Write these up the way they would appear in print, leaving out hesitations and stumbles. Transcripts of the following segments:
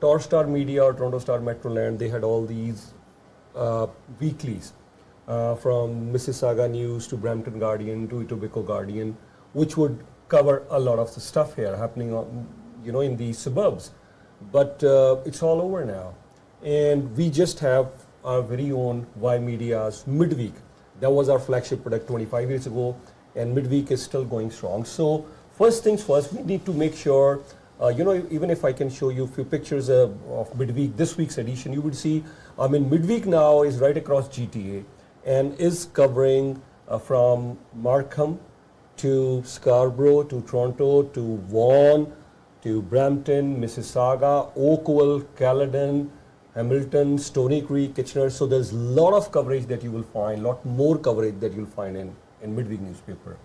Torstar Media or Toronto Star Metroland, they had all these weeklies from Mississauga News to Brampton Guardian to Etobicoke Guardian, which would cover a lot of the stuff here happening on, in the suburbs. But it's all over now. And we just have our very own Ymedia's Midweek. That was our flagship product 25 years ago, and Midweek is still going strong. So first things first, we need to make sure, even if I can show you a few pictures of Midweek, this week's edition, you would see, Midweek now is right across GTA and is covering from Markham to Scarborough to Toronto to Vaughan to Brampton, Mississauga, Oakville, Caledon, Hamilton, Stony Creek, Kitchener. So there's a lot of coverage that you will find, a lot more coverage that you'll find in Midweek newspaper.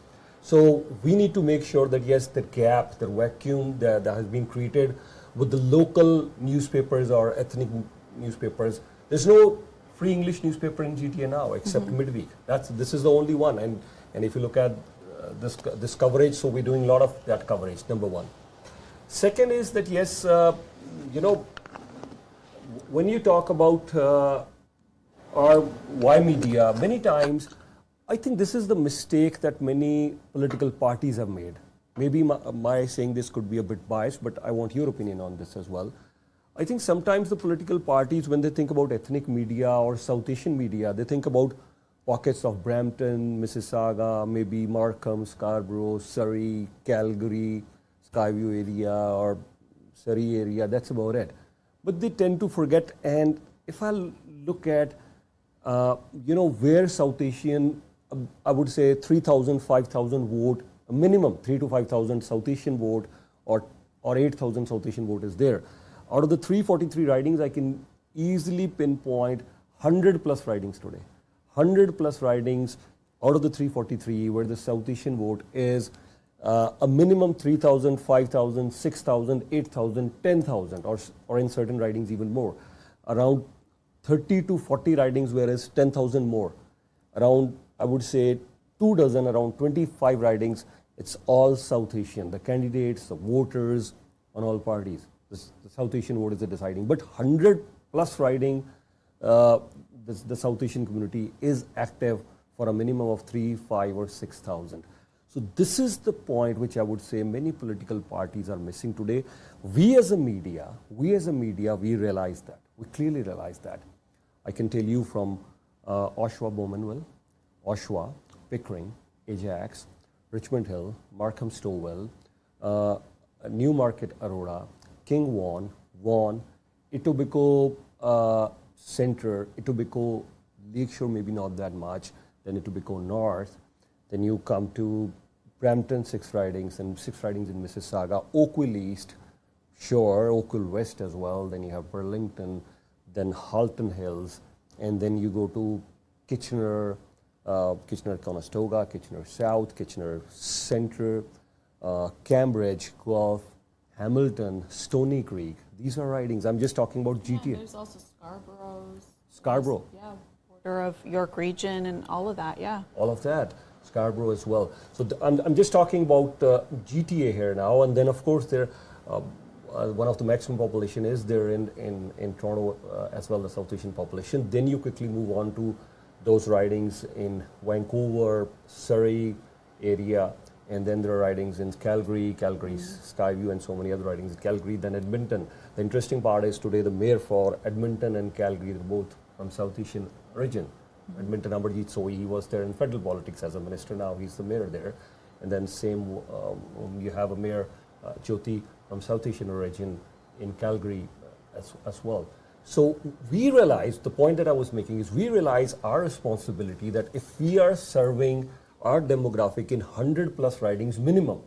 So we need to make sure that yes, the gap, the vacuum that has been created with the local newspapers or ethnic newspapers, there's no free English newspaper in GTA now except Midweek. This is the only one. And if you look at this coverage, so we're doing a lot of that coverage, number one. Second is that yes, when you talk about our Ymedia, many times, I think this is the mistake that many political parties have made. Maybe my saying this could be a bit biased, but I want your opinion on this as well. I think sometimes the political parties, when they think about ethnic media or South Asian media, they think about pockets of Brampton, Mississauga, maybe Markham, Scarborough, Surrey, Calgary, Skyview area or Surrey area, that's about it. But they tend to forget, and if I look at, where South Asian, I would say 3,000, 5,000 vote, a minimum 3 to 5,000 South Asian vote or 8,000 South Asian vote is there. Out of the 343 ridings, I can easily pinpoint 100 plus ridings today. 100 plus ridings out of the 343 where the South Asian vote is a minimum 3,000, 5,000, 6,000, 8,000, 10,000 or in certain ridings even more. Around 30 to 40 ridings whereas 10,000 more. Around, I would say, 2 dozen, around 25 ridings, it's all South Asian. The candidates, the voters on all parties. The South Asian vote is the deciding. But 100 plus riding, the South Asian community is active for a minimum of 3, 5 or 6,000. So this is the point which I would say many political parties are missing today. We as a media, we realize that. We clearly realize that. I can tell you from Oshawa, Bowmanville, Oshawa, Pickering, Ajax, Richmond Hill, Markham, Stowell, Newmarket, Aurora, King Vaughan, Etobicoke Centre, Etobicoke Lakeshore, maybe not that much, then Etobicoke North, then you come to Brampton, 6 ridings, and 6 ridings in Mississauga, Oakville East, Shore, Oakville West as well, then you have Burlington, then Halton Hills, and then you go to Kitchener, Conestoga, Kitchener South, Kitchener Centre, Cambridge, Guelph, Hamilton, Stony Creek. These are ridings. I'm just talking about GTA. Yeah, there's also Scarborough. Yeah, border of York Region and all of that, yeah. All of that. Scarborough as well. So I'm just talking about GTA here now, and then of course there, one of the maximum population is there in Toronto as well, the South Asian population. Then you quickly move on to those ridings in Vancouver, Surrey area, and then there are ridings in Calgary, Skyview, and so many other ridings in Calgary, then Edmonton. The interesting part is today the mayor for Edmonton and Calgary, they're both from South Asian origin. Edmonton, Amarjeet Sohi, he was there in federal politics as a minister, now he's the mayor there. And then same, you have a mayor, Jyoti, from South Asian origin in Calgary as well. So we realize, the point that I was making is we realize our responsibility that if we are serving our demographic in 100 plus ridings minimum,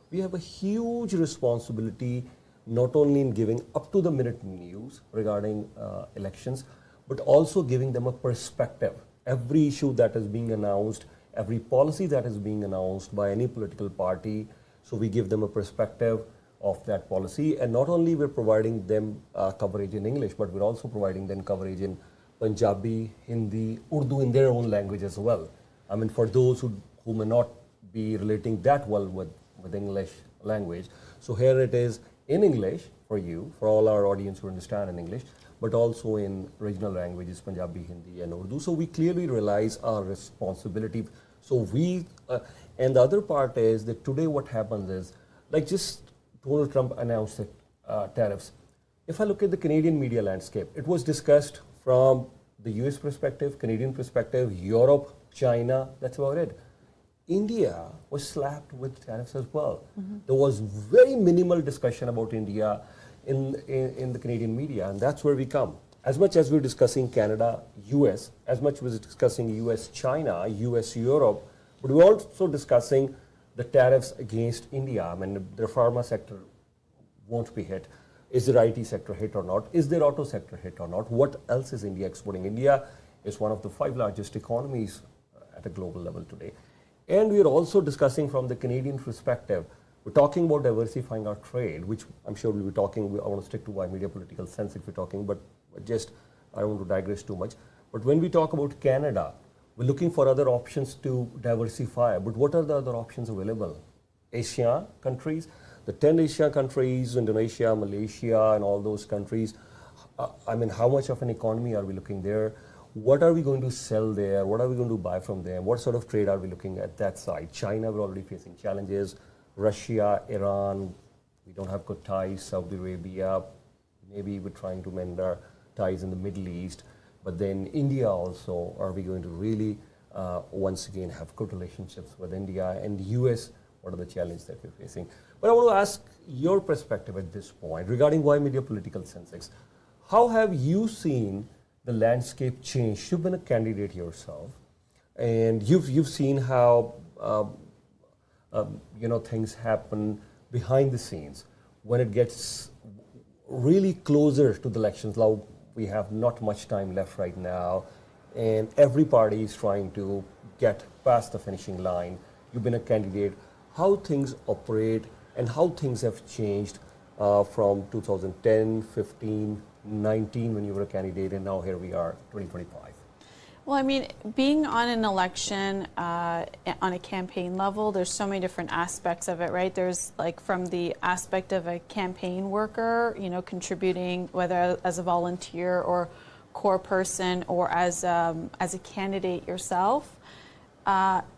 we have a huge responsibility not only in giving up to the minute news regarding elections, but also giving them a perspective. Every issue that is being announced, every policy that is being announced by any political party, so we give them a perspective of that policy. And not only we're providing them coverage in English, but we're also providing them coverage in Punjabi, Hindi, Urdu in their own language as well. I mean, for those who may not be relating that well with English language. So here it is in English for you, for all our audience who understand in English, but also in regional languages, Punjabi, Hindi, and Urdu. So we clearly realize our responsibility. So and the other part is that today what happens is, like just Donald Trump announced tariffs. If I look at the Canadian media landscape, it was discussed from the US perspective, Canadian perspective, Europe, China, that's about it. India was slapped with tariffs as well. There was very minimal discussion about India in the Canadian media, and that's where we come. As much as we're discussing Canada, US, as much as we're discussing US, China, US, Europe, but we're also discussing the tariffs against India. I mean, the pharma sector won't be hit. Is the IT sector hit or not? Is their auto sector hit or not? What else is India exporting? India is one of the 5 largest economies at a global level today. And we are also discussing from the Canadian perspective. We're talking about diversifying our trade, which I'm sure we'll be talking. I want to stick to Ymedia political sense if we're talking, but just I don't want to digress too much. But when we talk about Canada, we're looking for other options to diversify. But what are the other options available? Asia countries, the 10 Asia countries, Indonesia, Malaysia, and all those countries. I mean, how much of an economy are we looking there? What are we going to sell there? What are we going to buy from them? What sort of trade are we looking at that side? China, we're already facing challenges. Russia, Iran, we don't have good ties. Saudi Arabia, maybe we're trying to mend our ties in the Middle East. But then India also, are we going to really once again have good relationships with India and the US? What are the challenges that we're facing? But I want to ask your perspective at this point regarding Ymedia political Sensex. How have you seen the landscape change? You've been a candidate yourself, and you've seen how things happen behind the scenes when it gets really closer to the elections. Now we have not much time left right now, and every party is trying to get past the finishing line. You've been a candidate. How things operate and how things have changed from 2010, 15, 19 when you were a candidate, and now here we are, 2025. Well, I mean, being on an election on a campaign level, there's so many different aspects of it, right? There's like from the aspect of a campaign worker, contributing, whether as a volunteer or core person or as a candidate yourself.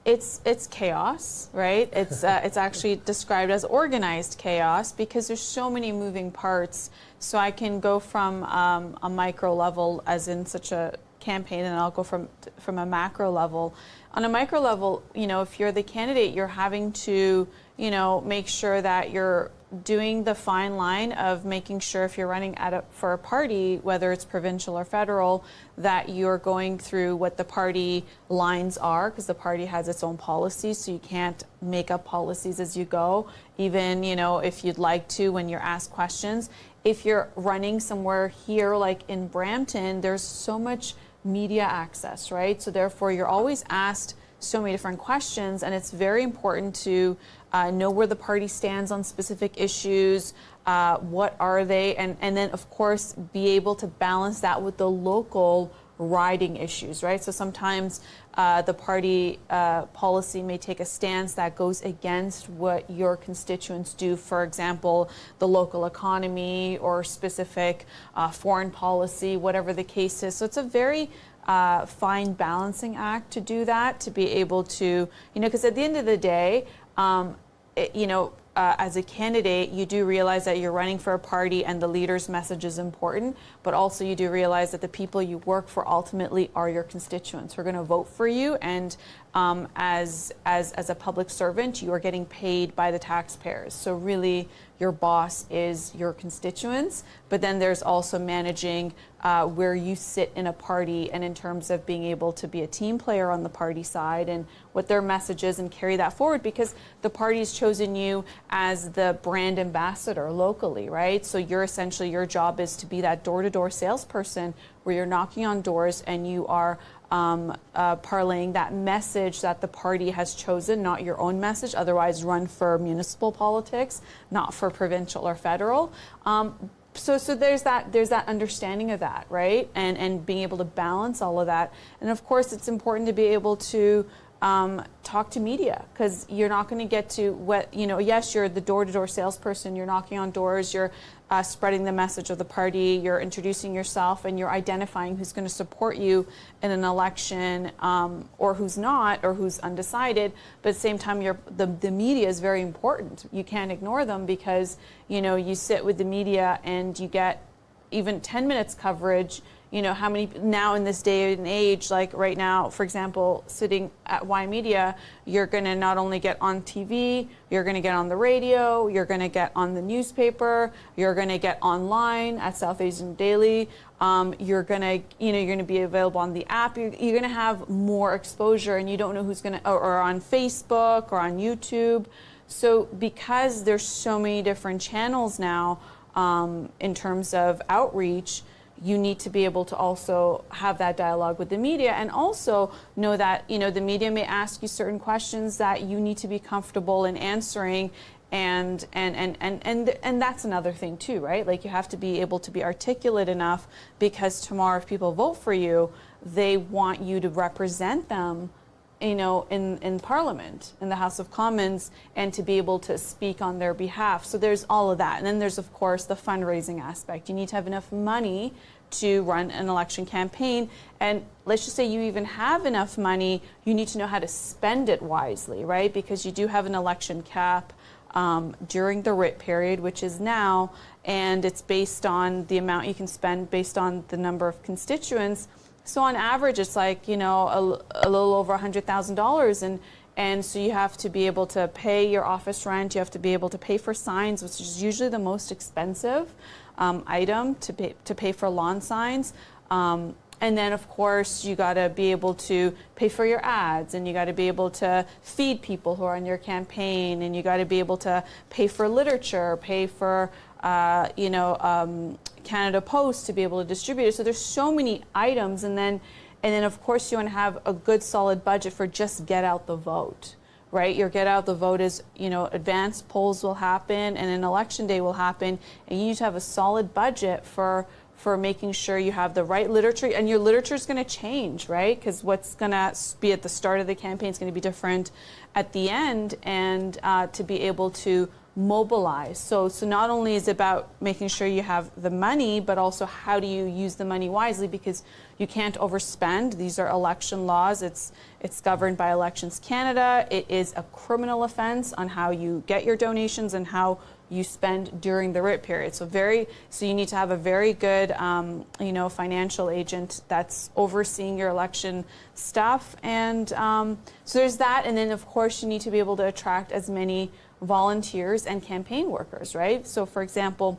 It's chaos, right? It's actually described as organized chaos because there's so many moving parts. So I can go from a micro level, as in such a campaign, and I'll go from a macro level. On a micro level, if you're the candidate, you're having to, make sure that you're doing the fine line of making sure if you're running for a party, whether it's provincial or federal, that you're going through what the party lines are, because the party has its own policies, so you can't make up policies as you go, even, if you'd like to when you're asked questions. If you're running somewhere here, like in Brampton, there's so much media access, right? So therefore, you're always asked so many different questions, and it's very important to know where the party stands on specific issues, what are they, and then of course be able to balance that with the local riding issues, right? So sometimes the party policy may take a stance that goes against what your constituents do, for example, the local economy or specific foreign policy, whatever the case is. So it's a very fine balancing act to do that, to be able to, because at the end of the day, as a candidate, you do realize that you're running for a party and the leader's message is important, but also you do realize that the people you work for ultimately are your constituents who are going to vote for you. And as a public servant, you are getting paid by the taxpayers. So really, your boss is your constituents, but then there's also managing where you sit in a party and in terms of being able to be a team player on the party side and what their message is and carry that forward, because the party's chosen you as the brand ambassador locally, right? So you're essentially, your job is to be that door-to-door salesperson where you're knocking on doors and you are parlaying that message that the party has chosen, not your own message. Otherwise, run for municipal politics, not for provincial or federal. So there's that understanding of that, right? And being able to balance all of that. And of course, it's important to be able to talk to media, because you're not going to get to what, yes, you're the door-to-door salesperson, you're knocking on doors, you're spreading the message of the party, you're introducing yourself, and you're identifying who's going to support you in an election, or who's not, or who's undecided. But at the same time, the media is very important. You can't ignore them, because you sit with the media and you get even 10 minutes coverage. How many now in this day and age, like right now, for example, sitting at Ymedia, you're going to not only get on TV, you're going to get on the radio, you're going to get on the newspaper, you're going to get online at South Asian Daily, you're going to be available on the app, you're going to have more exposure, and you don't know who's going to, or on Facebook or on YouTube. So because there's so many different channels now in terms of outreach, you need to be able to also have that dialogue with the media, and also know that the media may ask you certain questions that you need to be comfortable in answering, and that's another thing too, right? Like, you have to be able to be articulate enough, because tomorrow if people vote for you, they want you to represent them in Parliament, in the House of Commons, and to be able to speak on their behalf. So there's all of that. And then there's, of course, the fundraising aspect. You need to have enough money to run an election campaign. And let's just say you even have enough money, you need to know how to spend it wisely, right? Because you do have an election cap during the writ period, which is now, and it's based on the amount you can spend based on the number of constituents. So on average, it's like, a little over $100,000. And so you have to be able to pay your office rent. You have to be able to pay for signs, which is usually the most expensive item to pay for lawn signs. And then, of course, you got to be able to pay for your ads, and you got to be able to feed people who are on your campaign, and you got to be able to pay for literature, pay for, Canada Post to be able to distribute it. So there's so many items, and then of course you want to have a good solid budget for just get out the vote, right? Your get out the vote is, advanced polls will happen, and an election day will happen, and you need to have a solid budget for making sure you have the right literature, and your literature is going to change, right? Because what's going to be at the start of the campaign is going to be different at the end, and to be able to mobilize. So not only is it about making sure you have the money, but also how do you use the money wisely, because you can't overspend. These are election laws. It's governed by Elections Canada. It is a criminal offense on how you get your donations and how you spend during the writ period. So you need to have a very good financial agent that's overseeing your election stuff. And so there's that. And then of course you need to be able to attract as many volunteers and campaign workers, right? So for example,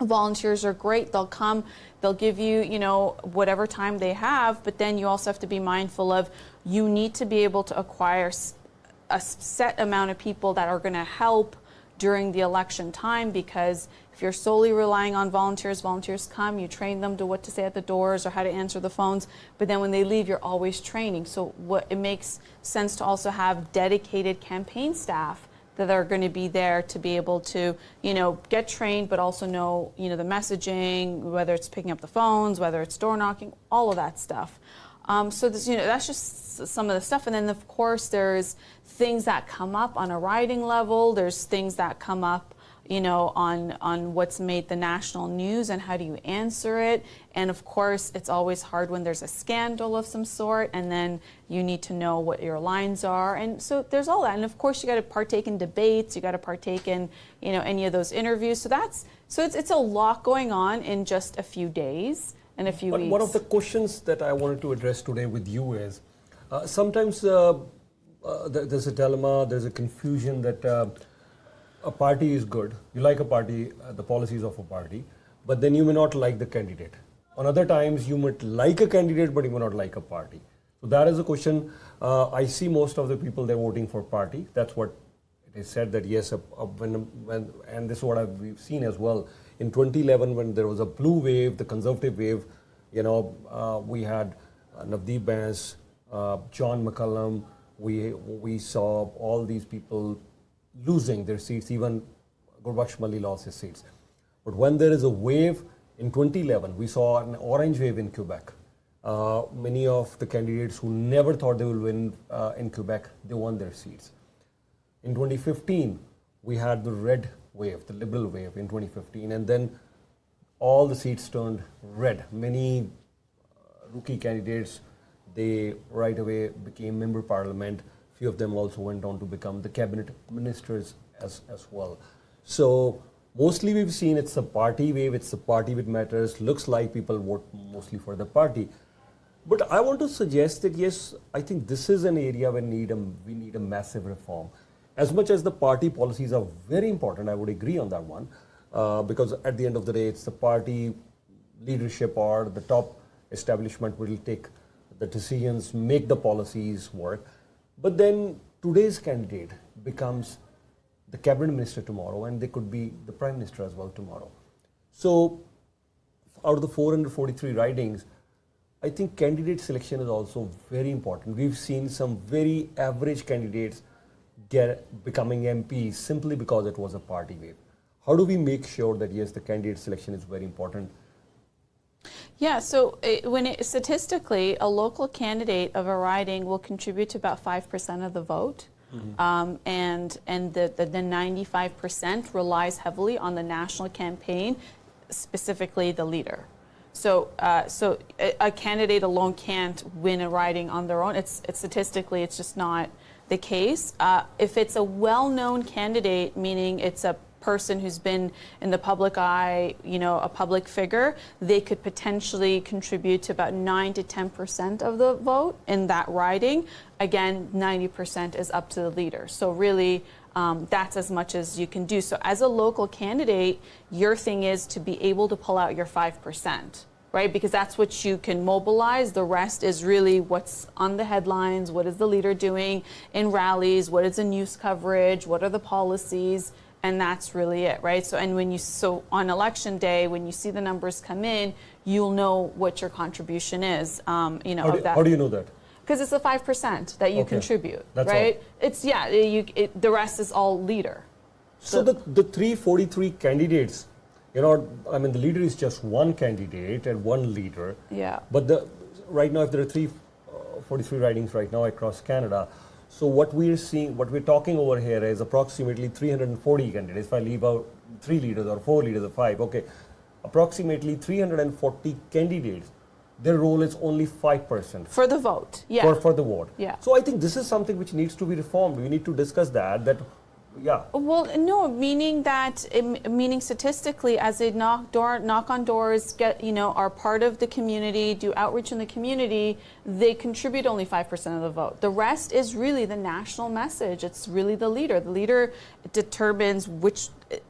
volunteers are great. They'll come, they'll give you, whatever time they have, but then you also have to be mindful of, you need to be able to acquire a set amount of people that are going to help during the election time, because if you're solely relying on volunteers come, you train them to what to say at the doors or how to answer the phones, but then when they leave, you're always training. So it makes sense to also have dedicated campaign staff that are going to be there to be able to, get trained, but also know, the messaging, whether it's picking up the phones, whether it's door knocking, all of that stuff. So this, that's just some of the stuff. And then of course there's things that come up on a riding level. There's things that come up, on what's made the national news and how do you answer it. And of course, it's always hard when there's a scandal of some sort, and then you need to know what your lines are. And so there's all that. And of course, you got to partake in debates. You got to partake in, any of those interviews. So it's a lot going on in just a few days and a few weeks. One of the questions that I wanted to address today with you is, sometimes there's a dilemma, there's a confusion that a party is good. You like a party, the policies of a party, but then you may not like the candidate. On other times, you might like a candidate, but you may not like a party. So that is a question. I see most of the people, they're voting for party. That's what it is said, that yes, and this is what we've seen as well. In 2011, when there was a blue wave, the conservative wave, we had Navdeep Bains, John McCallum. We saw all these people losing their seats. Even Gurbaksh Malli lost his seats. But when there is a wave in 2011, we saw an orange wave in Quebec. Many of the candidates who never thought they will win in Quebec, they won their seats. In 2015, we had the red wave, the liberal wave in 2015, and then all the seats turned red. Many rookie candidates, they right away became member parliament. Few of them also went on to become the cabinet ministers as well. So mostly we've seen it's a party wave, it's a party which matters. Looks like people vote mostly for the party. But I want to suggest that yes, I think this is an area where we need a massive reform. As much as the party policies are very important, I would agree on that one, because at the end of the day, it's the party leadership or the top establishment will take the decisions, make the policies work. But then today's candidate becomes the cabinet minister tomorrow, and they could be the prime minister as well tomorrow. So out of the 443 ridings, I think candidate selection is also very important. We've seen some very average candidates becoming MPs simply because it was a party wave. How do we make sure that yes, the candidate selection is very important? Yeah, so statistically, a local candidate of a riding will contribute to about 5% of the vote. Mm-hmm. And the 95% relies heavily on the national campaign, specifically the leader. So a candidate alone can't win a riding on their own. It's statistically, it's just not the case. If it's a well-known candidate, meaning it's a person who's been in the public eye, a public figure, they could potentially contribute to about 9 to 10% of the vote in that riding. Again, 90% is up to the leader. So really, that's as much as you can do. So as a local candidate, your thing is to be able to pull out your 5%. Right, because that's what you can mobilize. The rest is really what's on the headlines, what is the leader doing in rallies, what is the news coverage, what are the policies, and that's really it, right? So, and on election day, when you see the numbers come in, you'll know what your contribution is. How do you know that? Because it's the 5% that you contribute, that's right? All. It's the rest is all leader. So the 343 candidates. The leader is just one candidate and one leader. Yeah. But right now, if there are 343 ridings right now across Canada, so what we're talking over here is approximately 340 candidates. If I leave out 3 leaders or 4 leaders or 5, approximately 340 candidates. Their role is only 5%. For the vote, yeah. For the vote. Yeah. So I think this is something which needs to be reformed. We need to discuss that. Yeah. Well, no, meaning statistically, as they knock on doors, are part of the community, do outreach in the community, they contribute only 5% of the vote. The rest is really the national message. It's really the leader. The leader determines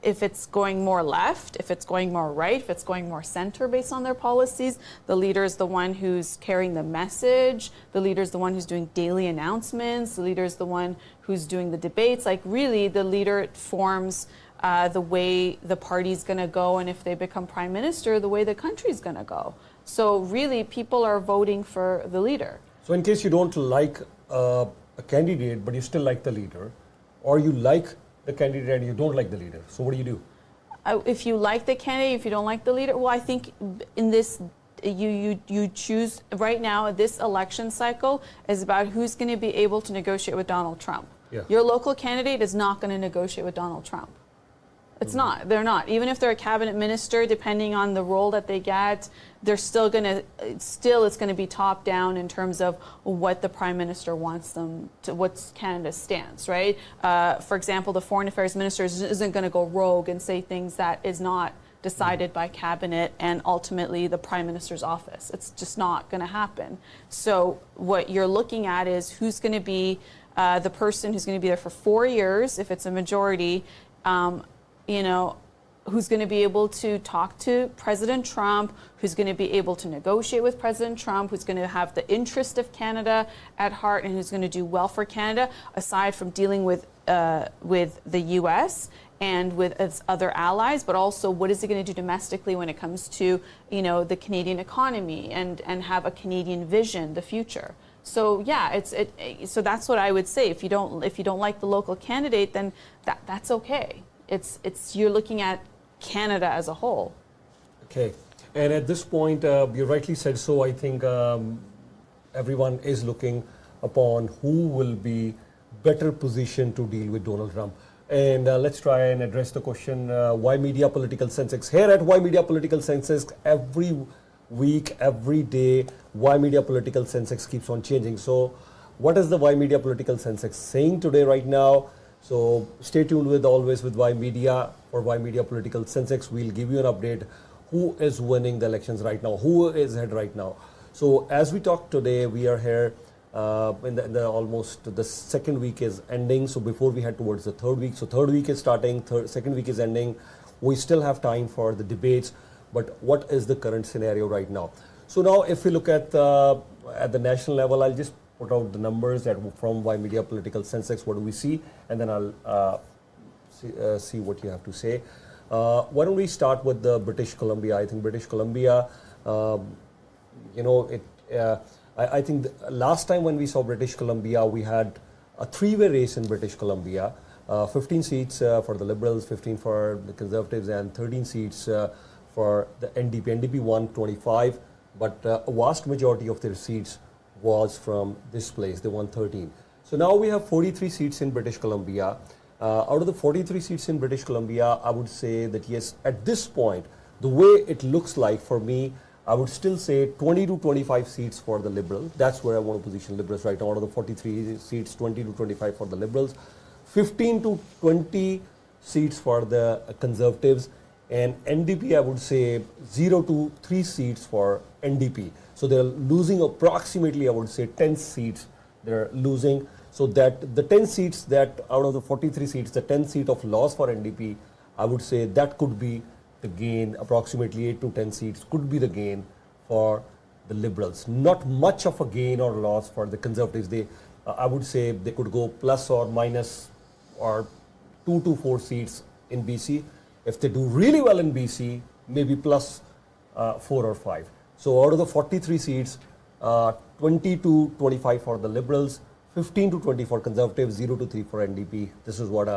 if it's going more left, if it's going more right, if it's going more center based on their policies. The leader is the one who's carrying the message. The leader is the one who's doing daily announcements. The leader is the one who's doing the debates. Like really, the leader forms the way the party's going to go, and if they become prime minister, the way the country's going to go. So really, people are voting for the leader. So in case you don't like a candidate, but you still like the leader, or you like the candidate and you don't like the leader, so what do you do? If you like the candidate, if you don't like the leader, well, I think in this, you choose right now. This election cycle is about who's going to be able to negotiate with Donald Trump. Yeah. Your local candidate is not going to negotiate with Donald Trump. It's not. They're not. Even if they're a cabinet minister, depending on the role that they get, they're still it's going to be top down in terms of what the prime minister wants them to, what's Canada's stance, right? For example, the foreign affairs minister isn't going to go rogue and say things that is not decided by cabinet and ultimately the prime minister's office. It's just not going to happen. So what you're looking at is who's going to be the person who's going to be there for 4 years, if it's a majority, who's going to be able to talk to President Trump, who's going to be able to negotiate with President Trump, who's going to have the interest of Canada at heart, and who's going to do well for Canada, aside from dealing with the U.S. and with its other allies, but also what is it going to do domestically when it comes to the Canadian economy and have a Canadian vision, the future. So yeah, so that's what I would say. If you don't like the local candidate, then that's okay. It's you're looking at Canada as a whole. Okay. And at this point, you rightly said so. I think everyone is looking upon who will be better positioned to deal with Donald Trump. And let's try and address the question, why media political Sensex? Here at Why Media Political Sensex, every week, every day, Why Media Political Sensex keeps on changing. So what is the Why Media Political Sensex saying today right now? So stay tuned with always with Why Media or Why Media Political Sensex. We'll give you an update who is winning the elections right now, who is ahead right now. So as we talk today, we are here in the almost the second week is ending. So before we head towards the third week, so third week is starting, second week is ending. We still have time for the debates, but what is the current scenario right now? So now if we look at the national level, I'll just put out the numbers that from Why Media Political Sensex, what do we see? And then I'll see what you have to say. Why don't we start with the British Columbia? I think British Columbia, I think last time when we saw British Columbia, we had a three-way race in British Columbia. 15 seats for the Liberals, 15 for the Conservatives, and 13 seats for the NDP. NDP won 25, but a vast majority of their seats was from this place. They won 13. So now we have 43 seats in British Columbia. Out of the 43 seats in British Columbia, I would say that yes, at this point, the way it looks like for me, I would still say 20 to 25 seats for the Liberals. That's where I want to position Liberals right now. Out of the 43 seats, 20 to 25 for the Liberals, 15 to 20 seats for the Conservatives, and NDP, I would say 0 to 3 seats for NDP. So they're losing approximately, I would say, 10 seats they're losing. So that the 10 seats that out of the 43 seats, the 10 seat of loss for NDP, I would say that could be the gain, approximately 8 to 10 seats could be the gain for the Liberals. Not much of a gain or loss for the Conservatives. They, I would say they could go plus or minus or 2 to 4 seats in BC. If they do really well in BC, maybe plus 4 or 5. So out of the 43 seats, 20 to 25 for the Liberals, 15 to 20 for Conservatives, 0 to 3 for NDP. This is what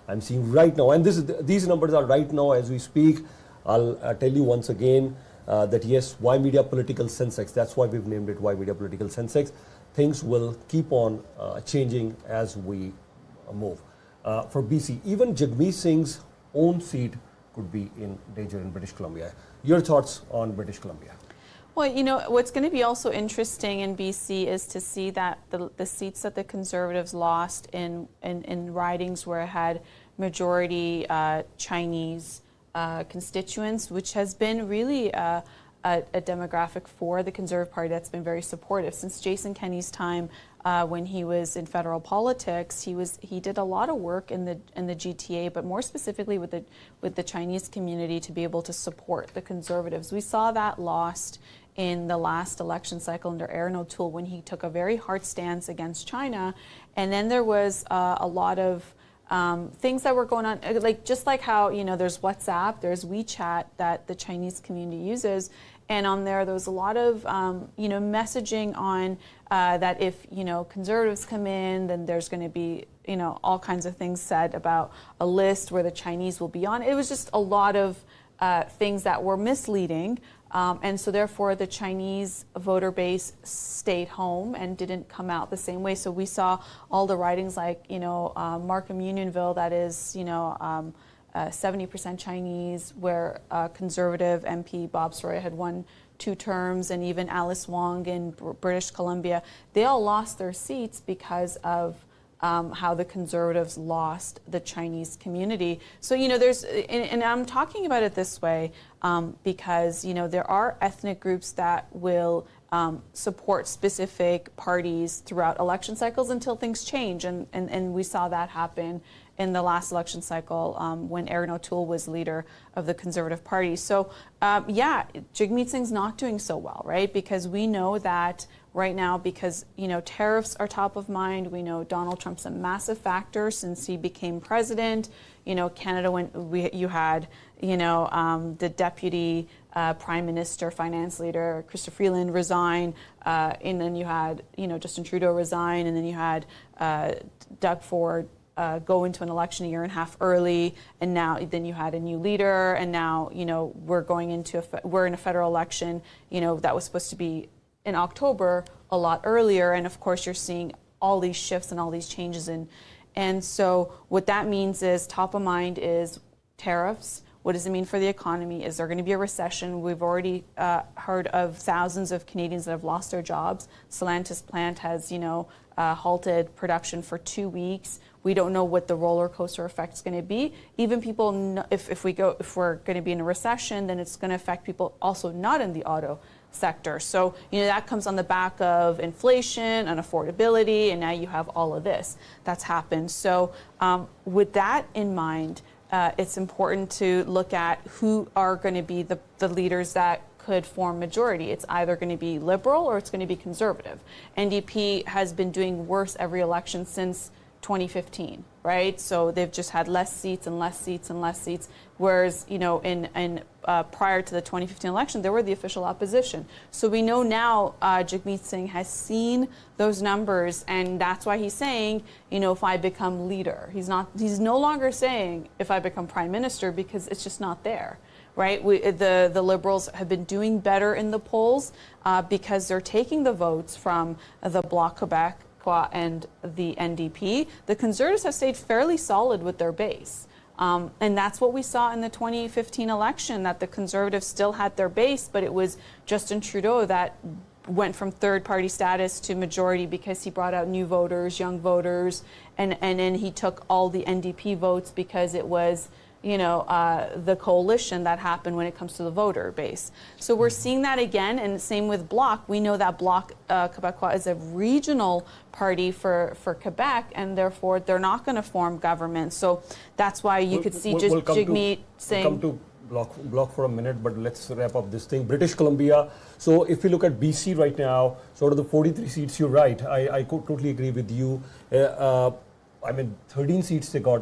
I'm seeing right now. And these numbers are right now as we speak. I'll tell you once again that yes, Why Media Political Sensex, that's why we've named it Why Media Political Sensex. Things will keep on changing as we move. For BC, even Jagmeet Singh's own seat could be in danger in British Columbia. Your thoughts on British Columbia? Well, you know, what's going to be also interesting in BC is to see that the seats that the Conservatives lost in ridings where it had majority Chinese constituents, which has been really a demographic for the Conservative Party that's been very supportive. Since Jason Kenney's time when he was in federal politics, he did a lot of work in the GTA, but more specifically with the Chinese community to be able to support the Conservatives. We saw that lost in the last election cycle under Aaron O'Toole when he took a very hard stance against China. And then there was a lot of things that were going on, just like how, you know, there's WhatsApp, there's WeChat that the Chinese community uses. And on there was a lot of, you know, messaging on that if, you know, Conservatives come in, then there's going to be, you know, all kinds of things said about a list where the Chinese will be on. It was just a lot of things that were misleading. And so therefore the Chinese voter base stayed home and didn't come out the same way. So we saw all the ridings like, you know, Markham Unionville, that is, you know, 70% Chinese, where Conservative MP Bob Soroya had won 2 terms, and even Alice Wong in British Columbia. They all lost their seats because of how the Conservatives lost the Chinese community. So, you know, and I'm talking about it this way because, you know, there are ethnic groups that will support specific parties throughout election cycles until things change. And we saw that happen in the last election cycle when Aaron O'Toole was leader of the Conservative Party. So, yeah, Jagmeet Singh's not doing so well, right? Because we know that right now, because, you know, tariffs are top of mind. We know Donald Trump's a massive factor since he became president. You know, Canada you had, you know, the deputy prime minister, finance leader, Chrystia Freeland resign, and then you had, you know, Justin Trudeau resign, and then you had Doug Ford go into an election a year and a half early, and now then you had a new leader, and now we're in a federal election, that was supposed to be in October a lot earlier, and of course you're seeing all these shifts and all these changes and so what that means is top of mind is tariffs. What does it mean for the economy? Is there going to be a recession? We've already heard of thousands of Canadians that have lost their jobs. Stellantis plant has, halted production for 2 weeks. We don't know what the roller coaster effect is going to be. Even people, if we're going to be in a recession, then it's going to affect people also not in the auto sector. So, that comes on the back of inflation and affordability, and now you have all of this that's happened. So, with that in mind, it's important to look at who are going to be the leaders that could form majority. It's either going to be Liberal or it's going to be Conservative. NDP has been doing worse every election since 2015, right? So they've just had less seats and less seats and less seats, whereas, in prior to the 2015 election, they were the official opposition. So we know now Jagmeet Singh has seen those numbers, and that's why he's saying, if I become leader. He's no longer saying if I become prime minister, because it's just not there, right? The Liberals have been doing better in the polls because they're taking the votes from the Bloc Quebec and the NDP. The Conservatives have stayed fairly solid with their base. And that's what we saw in the 2015 election, that the Conservatives still had their base, but it was Justin Trudeau that went from third-party status to majority because he brought out new voters, young voters, and then he took all the NDP votes because it was the coalition that happened when it comes to the voter base. So we're seeing that again, and same with Bloc. We know that Bloc Québécois is a regional party for Quebec, and therefore they're not going to form government. So that's why you could see just Jagmeet saying... We'll come to Bloc for a minute, but let's wrap up this thing. British Columbia. So if you look at BC right now, sort of the 43 seats, you're right. I totally agree with you. 13 seats they got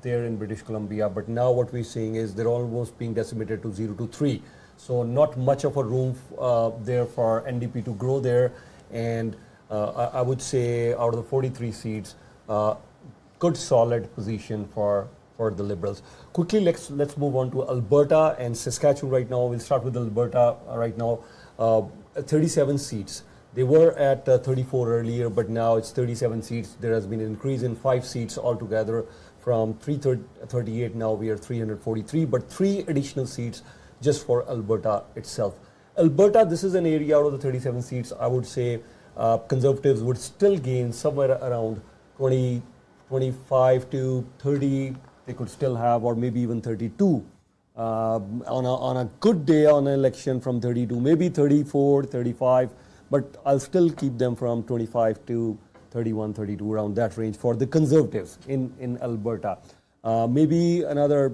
there in British Columbia, but now what we're seeing is they're almost being decimated to 0 to 3. So not much of a room there for NDP to grow there. And I would say out of the 43 seats, good solid position for the Liberals. Quickly, let's move on to Alberta and Saskatchewan right now. We'll start with Alberta right now. 37 seats. They were at 34 earlier, but now it's 37 seats. There has been an increase in 5 seats altogether from 338. Now we are 343, but 3 additional seats just for Alberta itself. Alberta, this is an area out of the 37 seats, I would say Conservatives would still gain somewhere around 25 to 30. They could still have, or maybe even 32. On a good day on an election from 32, maybe 34, 35. But I'll still keep them from 25 to 31, 32, around that range for the Conservatives in Alberta. Maybe another,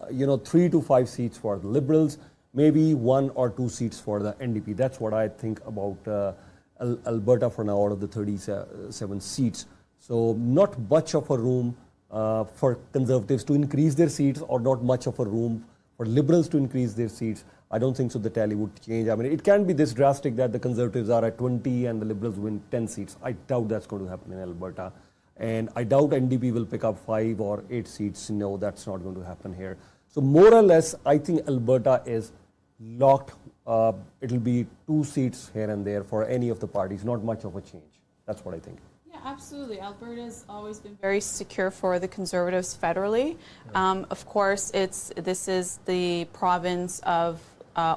3 to 5 seats for the Liberals, maybe 1 or 2 seats for the NDP. That's what I think about Alberta for now out of the 37 seats. So not much of a room for Conservatives to increase their seats, or not much of a room for Liberals to increase their seats. I don't think so the tally would change. It can be this drastic that the Conservatives are at 20 and the Liberals win 10 seats. I doubt that's going to happen in Alberta. And I doubt NDP will pick up 5 or 8 seats. No, that's not going to happen here. So more or less, I think Alberta is locked. It'll be 2 seats here and there for any of the parties. Not much of a change. That's what I think. Yeah, absolutely. Alberta's always been very secure for the Conservatives federally. Of course, this is the province of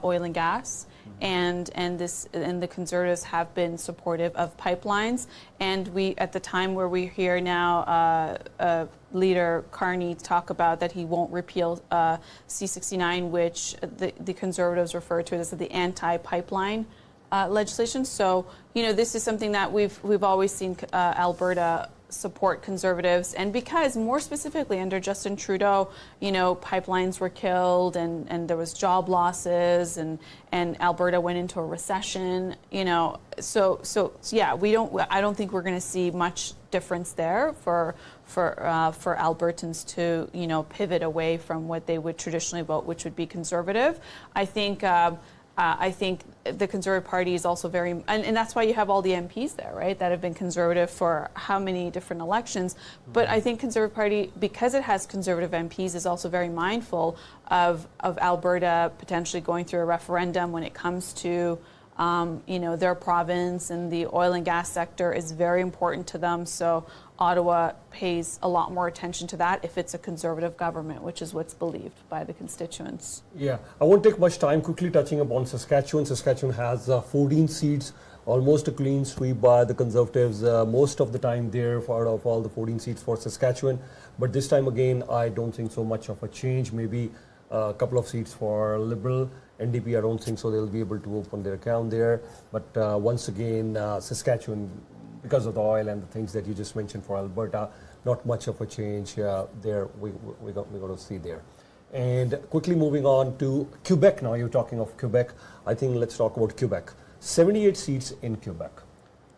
oil and gas, and the Conservatives have been supportive of pipelines. And we, at the time where we hear now Leader Carney talk about that he won't repeal C-69, which the Conservatives refer to as the anti-pipeline legislation. So, this is something that we've always seen Alberta support Conservatives, and because more specifically under Justin Trudeau, pipelines were killed and there was job losses and Alberta went into a recession, so yeah, I don't think we're going to see much difference there for Albertans to pivot away from what they would traditionally vote, which would be Conservative. I think I think the Conservative Party is also very, and that's why you have all the MPs there, right, that have been Conservative for how many different elections. But I think Conservative Party, because it has Conservative MPs, is also very mindful of Alberta potentially going through a referendum when it comes to their province, and the oil and gas sector is very important to them. So Ottawa pays a lot more attention to that if it's a Conservative government, which is what's believed by the constituents. Yeah, I won't take much time. Quickly touching upon Saskatchewan. Saskatchewan has 14 seats, almost a clean sweep by the Conservatives most of the time there out of all the 14 seats for Saskatchewan. But this time again, I don't think so much of a change. Maybe a couple of seats for Liberal. NDP, I don't think so. They'll be able to open their account there. But once again, Saskatchewan, because of the oil and the things that you just mentioned for Alberta, not much of a change there we're going to see there. And quickly moving on to Quebec now. You're talking of Quebec. I think let's talk about Quebec. 78 seats in Quebec.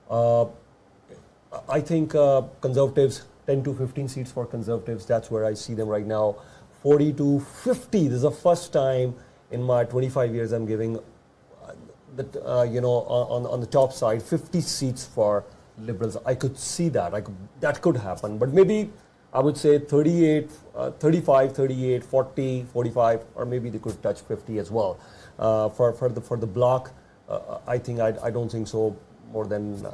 I think Conservatives, 10 to 15 seats for Conservatives. That's where I see them right now. 40 to 50. This is the first time in my 25 years I'm giving, on the top side, 50 seats for Liberals. I could see that. That could happen. But maybe I would say 38, 35, 38, 40, 45, or maybe they could touch 50 as well. For the bloc, I don't think so. More than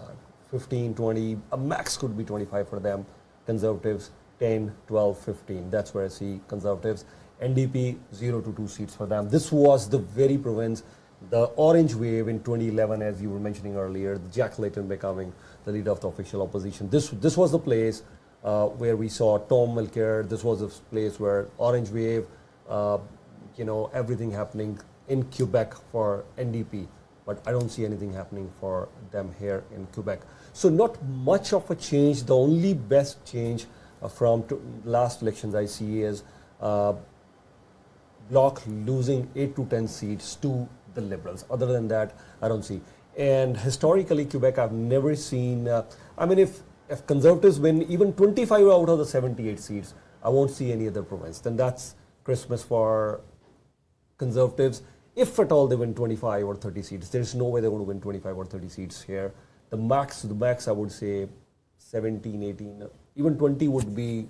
15, 20, a max could be 25 for them. Conservatives, 10, 12, 15. That's where I see Conservatives. NDP, 0 to 2 seats for them. This was the very province, the orange wave in 2011, as you were mentioning earlier, Jack Layton becoming the leader of the official opposition. This was the place where we saw Tom Mulcair. This was the place where orange wave, everything happening in Quebec for NDP. But I don't see anything happening for them here in Quebec. So not much of a change. The only best change from last elections I see is Bloc losing 8 to 10 seats to the Liberals. Other than that, I don't see. And historically, Quebec, I've never seen, if Conservatives win even 25 out of the 78 seats, I won't see any other province. Then that's Christmas for Conservatives. If at all they win 25 or 30 seats, there's no way they're going to win 25 or 30 seats here. The max, I would say 17, 18, even 20 would be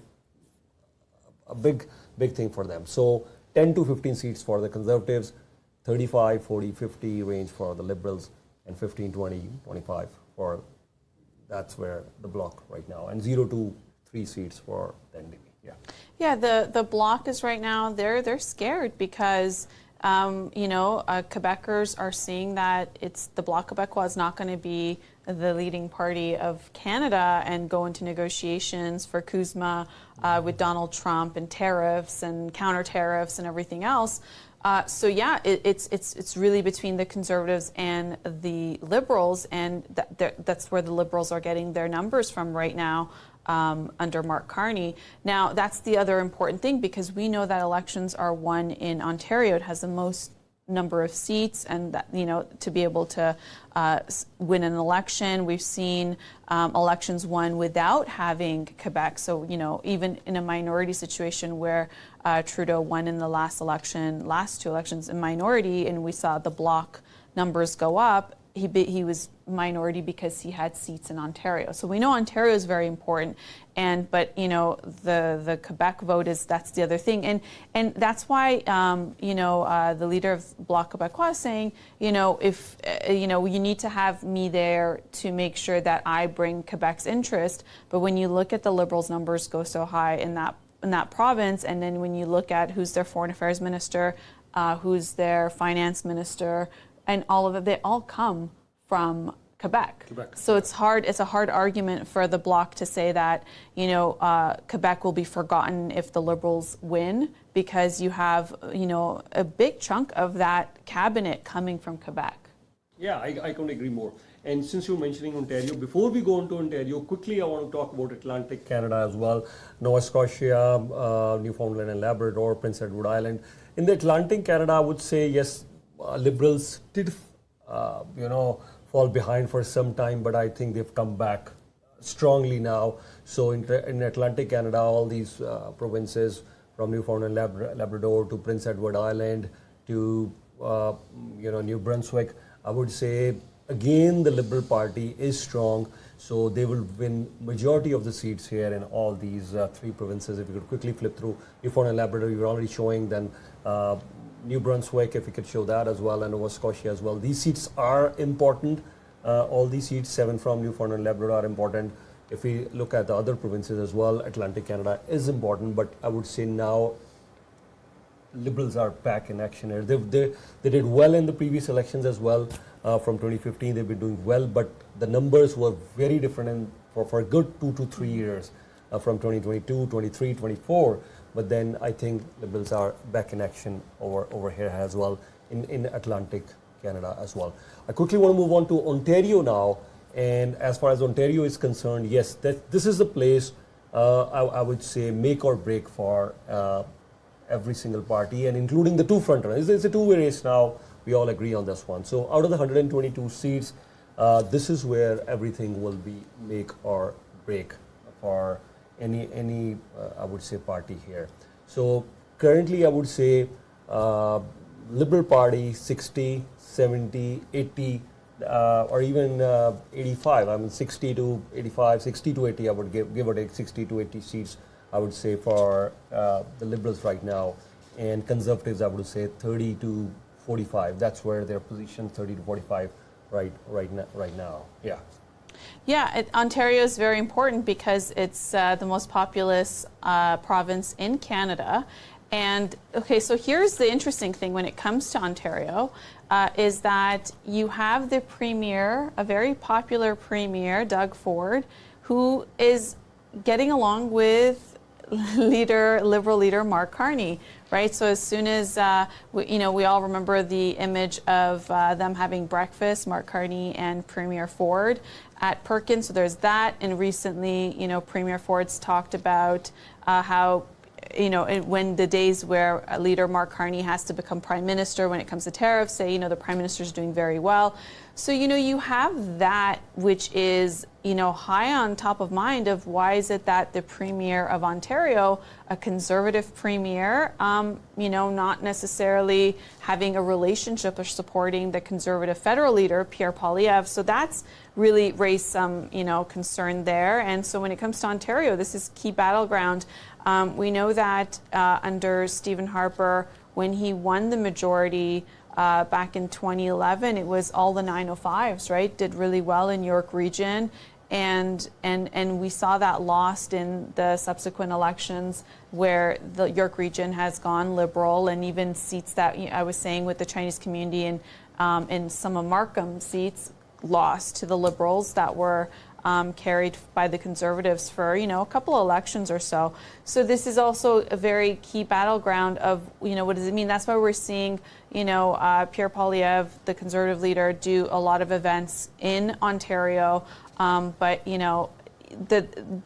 a big thing for them. So 10 to 15 seats for the Conservatives, 35, 40, 50 range for the Liberals, and 15, 20, 25 for, that's where the bloc right now, and 0 to 3 seats for the NDP. Yeah, the bloc is right now, they're scared because Quebecers are seeing that the Bloc Québécois is not going to be the leading party of Canada and go into negotiations for CUSMA with Donald Trump and tariffs and counter tariffs and everything else. It's really between the Conservatives and the Liberals, and that's where the Liberals are getting their numbers from right now. Under Mark Carney. Now, that's the other important thing, because we know that elections are won in Ontario. It has the most number of seats, and that, to be able to win an election. We've seen elections won without having Quebec. So, even in a minority situation where Trudeau won in the last two elections in minority, and we saw the Bloc numbers go up, he was minority because he had seats in Ontario. So we know Ontario is very important, but the Quebec vote that's the other thing, and that's why the leader of Bloc Québécois is saying, if you need to have me there to make sure that I bring Quebec's interest. But when you look at the Liberals' numbers go so high in that province, and then when you look at who's their foreign affairs minister, who's their finance minister, and all of it, they all come from Quebec. So it's a hard argument for the Bloc to say that, Quebec will be forgotten if the Liberals win, because you have, a big chunk of that cabinet coming from Quebec. Yeah, I couldn't agree more. And since you're mentioning Ontario, before we go into Ontario, quickly I want to talk about Atlantic Canada as well. Nova Scotia, Newfoundland and Labrador, Prince Edward Island. In the Atlantic Canada, I would say, yes, Liberals did, fall behind for some time, but I think they've come back strongly now. So in Atlantic Canada, all these provinces from Newfoundland, Labrador to Prince Edward Island to New Brunswick, I would say again the Liberal Party is strong, so they will win majority of the seats here in all these three provinces. If you could quickly flip through Newfoundland and Labrador, you're already showing. Then New Brunswick, if you could show that as well, and Nova Scotia as well. These seats are important. All these seats, 7 from Newfoundland and Labrador, are important. If we look at the other provinces as well, Atlantic Canada is important, but I would say now Liberals are back in action here. They did well in the previous elections as well. From 2015, they've been doing well, but the numbers were very different for a good 2 to 3 years from 2022, 23, 24. But then I think Liberals are back in action over here as well in Atlantic Canada as well. I quickly want to move on to Ontario now. And as far as Ontario is concerned, yes, this is the place I would say make or break for every single party, and including the two frontrunners. It's a two-way race now. We all agree on this one. So out of the 122 seats, this is where everything will be make or break for any I would say party here. So currently I would say Liberal Party 60, 70, 80, or even 85. I mean 60 to 85, 60 to 80. I would give or take 60 to 80 seats. I would say for the Liberals right now, and Conservatives I would say 30 to 45. That's where their position, 30 to 45 right now. Yeah. Yeah, Ontario is very important because it's the most populous province in Canada. And okay, so here's the interesting thing when it comes to Ontario, is that you have the premier, a very popular premier, Doug Ford, who is getting along with Liberal leader Mark Carney, right? So as soon as we all remember the image of them having breakfast, Mark Carney and Premier Ford at Perkins. So there's that, and recently, Premier Ford's talked about how, when the days where leader Mark Carney has to become prime minister when it comes to tariffs, say, the prime minister's doing very well. So, you have that, which is, high on top of mind of why is it that the premier of Ontario, a conservative premier, not necessarily having a relationship or supporting the conservative federal leader, Pierre Poilievre. So that's really raised some, concern there. And so when it comes to Ontario, this is key battleground. We know that under Stephen Harper, when he won the majority back in 2011, it was all the 905s, right? Did really well in York Region. And we saw that lost in the subsequent elections where the York Region has gone Liberal, and even seats that I was saying with the Chinese community and some of Markham seats lost to the Liberals that were carried by the Conservatives for, a couple of elections or so. So this is also a very key battleground of, what does it mean? That's why we're seeing, Pierre Poilievre, the Conservative leader, do a lot of events in Ontario. But,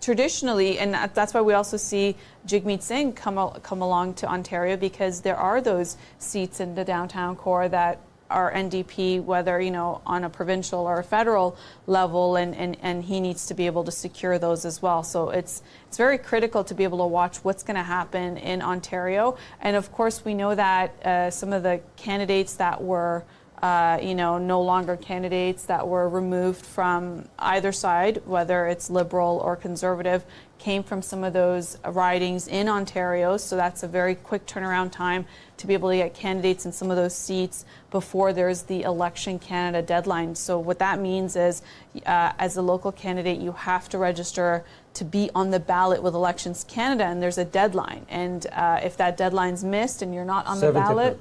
traditionally, and that's why we also see Jagmeet Singh come along to Ontario, because there are those seats in the downtown core that are NDP, whether, on a provincial or a federal level, and he needs to be able to secure those as well. So it's very critical to be able to watch what's going to happen in Ontario. And of course, we know that some of the candidates that were no longer candidates that were removed from either side, whether it's Liberal or Conservative, came from some of those ridings in Ontario. So that's a very quick turnaround time to be able to get candidates in some of those seats before there's the Election Canada deadline. So what that means is, as a local candidate, you have to register to be on the ballot with Elections Canada, and there's a deadline. And if that deadline's missed and you're not on the ballot,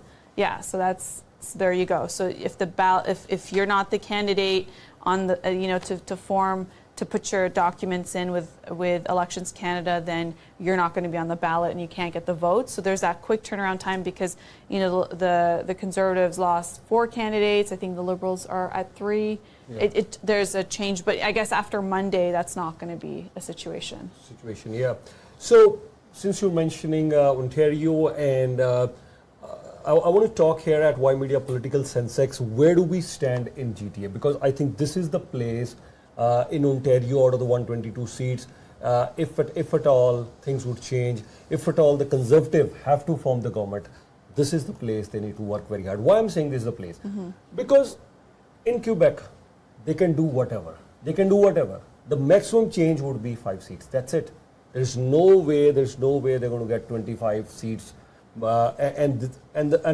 so there you go. So if if you're not the candidate on the to put your documents in with Elections Canada, then you're not going to be on the ballot and you can't get the vote. So there's that quick turnaround time because the Conservatives lost 4 candidates. I think the Liberals are at 3. Yeah. There's a change, but I guess after Monday that's not going to be a situation. Yeah. So since you're mentioning Ontario and I want to talk here at Ymedia Political Sensex. Where do we stand in GTA? Because I think this is the place in Ontario, out of the 122 seats, if at all things would change, if at all the Conservative have to form the government, this is the place they need to work very hard. Why I'm saying this is the place? Because in Quebec, they can do whatever. They can do whatever. The maximum change would be 5 seats. That's it. There's no way they're going to get 25 seats. And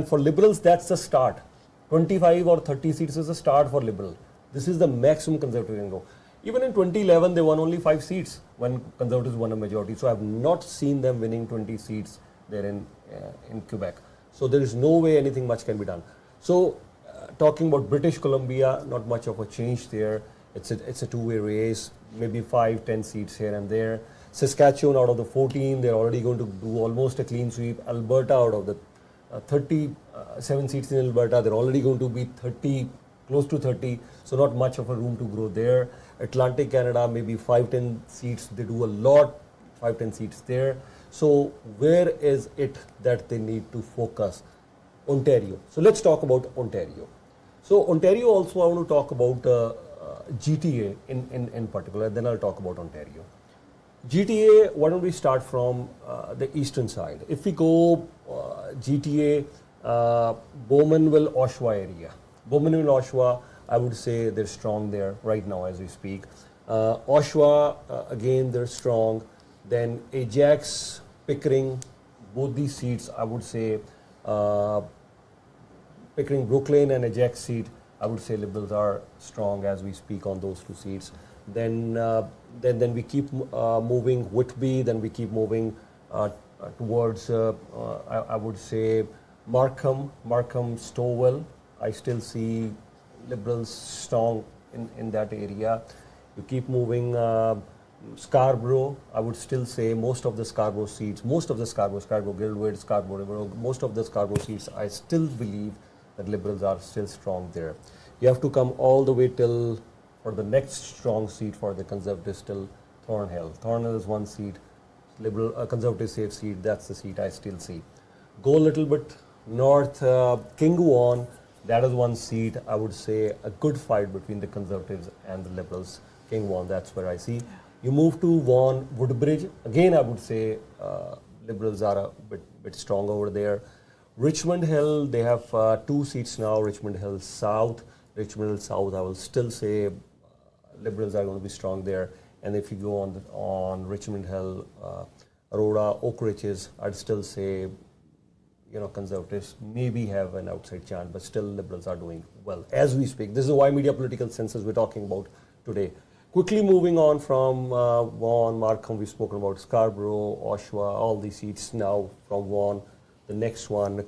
for Liberals, that's the start. 25 or 30 seats is the start for Liberal. This is the maximum Conservative can go. Even in 2011, they won only 5 seats when Conservatives won a majority. So I have not seen them winning 20 seats there in Quebec. So there is no way anything much can be done. So talking about British Columbia, not much of a change there. It's a two-way race, maybe 5-10 seats here and there. Saskatchewan, out of the 14, they're already going to do almost a clean sweep. Alberta, out of the 37 seats in Alberta, they're already going to be 30, close to 30, so not much of a room to grow there. Atlantic Canada, maybe 5-10 seats, they do a lot, 5-10 seats there. So where is it that they need to focus? Ontario. So let's talk about Ontario. So Ontario also, I want to talk about GTA in particular, then I'll talk about Ontario. GTA, why don't we start from the eastern side? If we go GTA, Bowmanville, Oshawa area. Bowmanville, Oshawa, I would say they're strong there right now as we speak. Oshawa, again, they're strong. Then Ajax, Pickering, both these seats, I would say, Pickering, Brooklyn and Ajax seat, I would say Liberals are strong as we speak on those 2 seats. Then we keep moving Whitby, then we keep moving towards, I would say, Markham, Stowell. I still see Liberals strong in that area. You keep moving Scarborough, I would still say most of the Scarborough seats, Scarborough, Guildwood, Scarborough, most of the Scarborough seats, I still believe that Liberals are still strong there. You have to come all the way till, for the next strong seat for the Conservatives, till Thornhill. Thornhill is 1 seat, Liberal, Conservative safe seat, that's the seat I still see. Go a little bit north, Kinguan, that is 1 seat, I would say a good fight between the Conservatives and the Liberals. Kinguan, that's where I see. You move to Vaughan, Woodbridge, again I would say Liberals are a bit strong over there. Richmond Hill, they have 2 seats now, Richmond Hill South. Richmond Hill South, I will still say Liberals are going to be strong there. And if you go on Richmond Hill, Aurora, Oak Ridges, I'd still say, Conservatives maybe have an outside chance, but still Liberals are doing well as we speak. This is why Ymedia political census we're talking about today. Quickly moving on from Vaughan, Markham, we've spoken about Scarborough, Oshawa, all these seats now from Vaughan. The next one,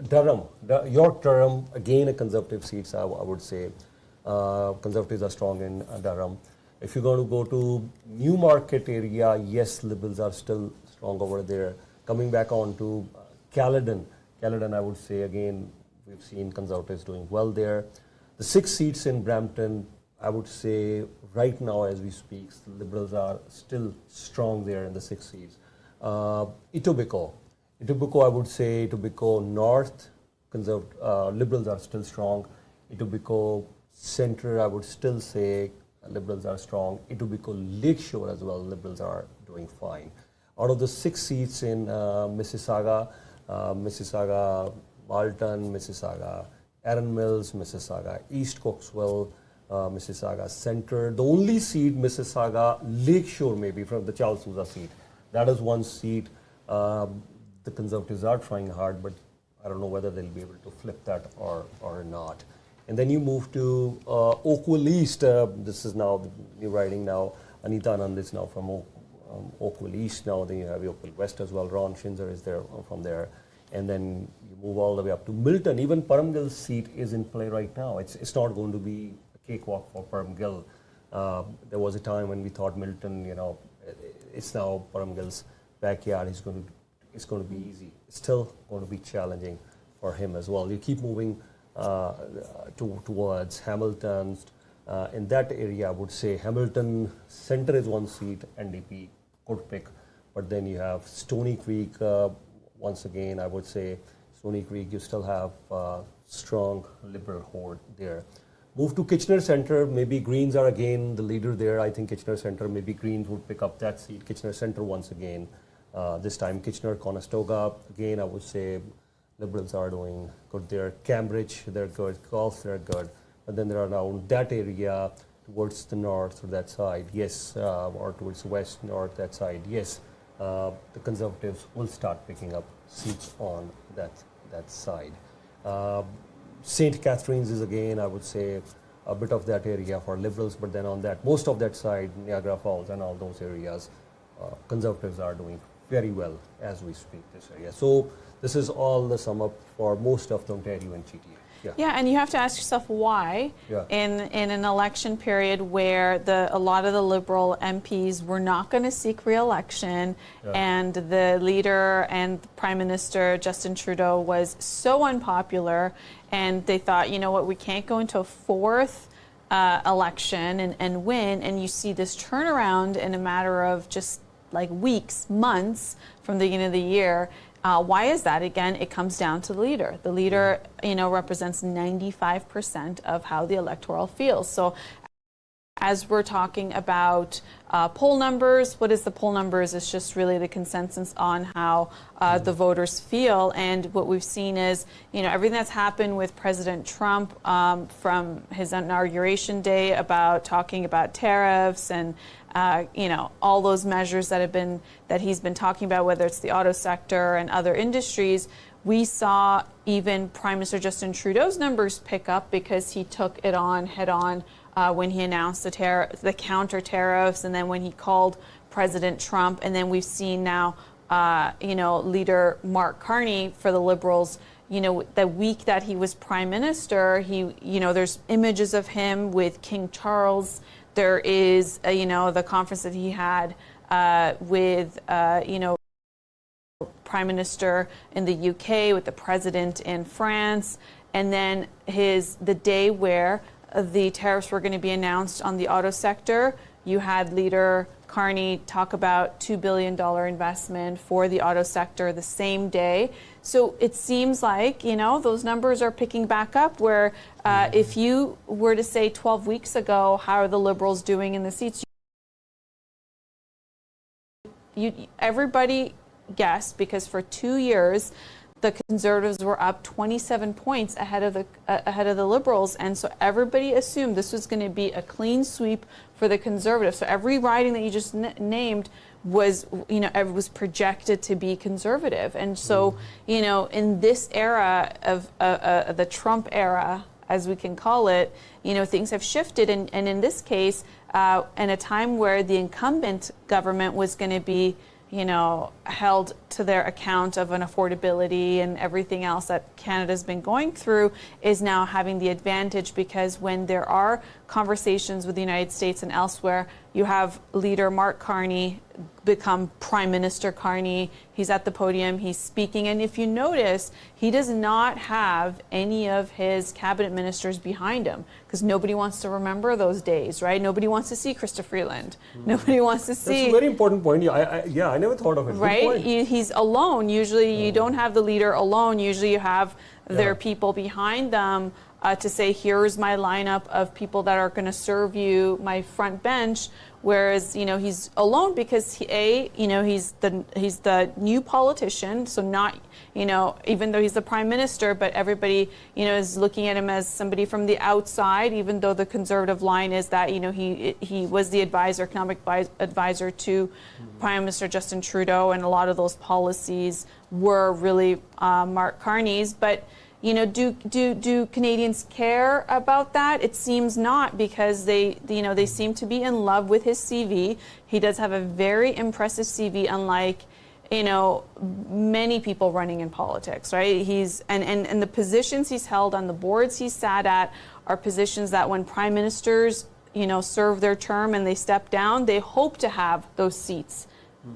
Durham, York Durham, again a Conservative seats, I would say. Conservatives are strong in Durham. If you're going to go to Newmarket area, yes, Liberals are still strong over there. Coming back on to Caledon, I would say again, we've seen Conservatives doing well there. The 6 seats in Brampton, I would say right now as we speak, the Liberals are still strong there in the 6 seats. Etobicoke, I would say Etobicoke North, Liberals are still strong. Etobicoke Centre, I would still say Liberals are strong. Etobicoke Lakeshore as well, Liberals are doing fine. Out of the 6 seats in Mississauga, Malton, Mississauga, Erin Mills, Mississauga, East Coxwell, Mississauga Centre. The only seat, Mississauga Lakeshore maybe, from the Charles Sousa seat. That is 1 seat. The Conservatives are trying hard, but I don't know whether they'll be able to flip that or not. And then you move to Oakville East. This is now the new riding now. Anita Anand is now from Oakville East now. Then you have Oakville West as well. Ron Schinzer is there from there. And then you move all the way up to Milton. Even Paramgil's seat is in play right now. It's not going to be a cakewalk for Paramgil. There was a time when we thought Milton, it's now Paramgil's backyard. It's going to be easy. It's still going to be challenging for him as well. You keep moving towards Hamilton. In that area, I would say Hamilton Centre is 1 seat, NDP could pick. But then you have Stony Creek. Once again, I would say Stony Creek, you still have strong Liberal horde there. Move to Kitchener Centre. Maybe Greens are again the leader there. I think Kitchener Centre, maybe Greens would pick up that seat. Kitchener Centre once again. This time Kitchener, Conestoga, again I would say Liberals are doing good there. Cambridge, they're good. Gulf, they're good. But then there are around that area towards the north or that side, yes, or towards the west, north, that side, yes. The Conservatives will start picking up seats on that side. St. Catharines is again, I would say, a bit of that area for Liberals, but then on that, most of that side, Niagara Falls and all those areas, Conservatives are doing very well as we speak this area. So this is all the sum up for most of the Ontario and GTA. Yeah, and you have to ask yourself why in an election period where a lot of the Liberal MPs were not going to seek re-election and the leader and Prime Minister Justin Trudeau was so unpopular and they thought, you know what, we can't go into a fourth election and win, and you see this turnaround in a matter of just like weeks, months from the beginning of the year. Why is that? Again, it comes down to the leader. The leader, represents 95% of how the electoral feels. So as we're talking about poll numbers, what is the poll numbers? It's just really the consensus on how the voters feel. And what we've seen is, everything that's happened with President Trump from his inauguration day about talking about tariffs and all those measures that he's been talking about, whether it's the auto sector and other industries. We saw even Prime Minister Justin Trudeau's numbers pick up because he took it on head on when he announced the counter tariffs, and then when he called President Trump. And then we've seen now, leader Mark Carney for the Liberals. The week that he was Prime Minister, there's images of him with King Charles. There is, the conference that he had with, Prime Minister in the UK, with the President in France, and then the day where the tariffs were going to be announced on the auto sector, you had Leader Carney talk about $2 billion investment for the auto sector the same day. So it seems like, those numbers are picking back up where if you were to say 12 weeks ago, how are the Liberals doing in the seats? Everybody guessed, because for 2 years, the Conservatives were up 27 points ahead of the Liberals, and so everybody assumed this was going to be a clean sweep for the Conservatives. So every riding that you just named was, it was projected to be Conservative, and so in this era of the Trump era, as we can call it, things have shifted, and in this case, in a time where the incumbent government was going to be held to their account of an affordability and everything else that Canada's been going through, is now having the advantage, because when there are conversations with the United States and elsewhere, you have leader Mark Carney become Prime Minister Carney. He's at the podium, he's speaking, and if you notice, he does not have any of his cabinet ministers behind him, because nobody wants to remember those days, right? Nobody wants to see Chrystia Freeland. Nobody wants to see... That's a very important point. I never thought of it. Right? He's alone. Usually you don't have the leader alone. Usually you have their people behind them to say, here's my lineup of people that are going to serve you, my front bench. Whereas, he's alone because he's the new politician. So not, even though he's the prime minister, but everybody, is looking at him as somebody from the outside, even though the Conservative line is that, he was the economic advisor to Prime Minister Justin Trudeau, and a lot of those policies were really Mark Carney's. But do Canadians care about that? It seems not, because they seem to be in love with his CV. He does have a very impressive CV, unlike, many people running in politics, right? And the positions he's held on the boards he's sat at are positions that when prime ministers, serve their term and they step down, they hope to have those seats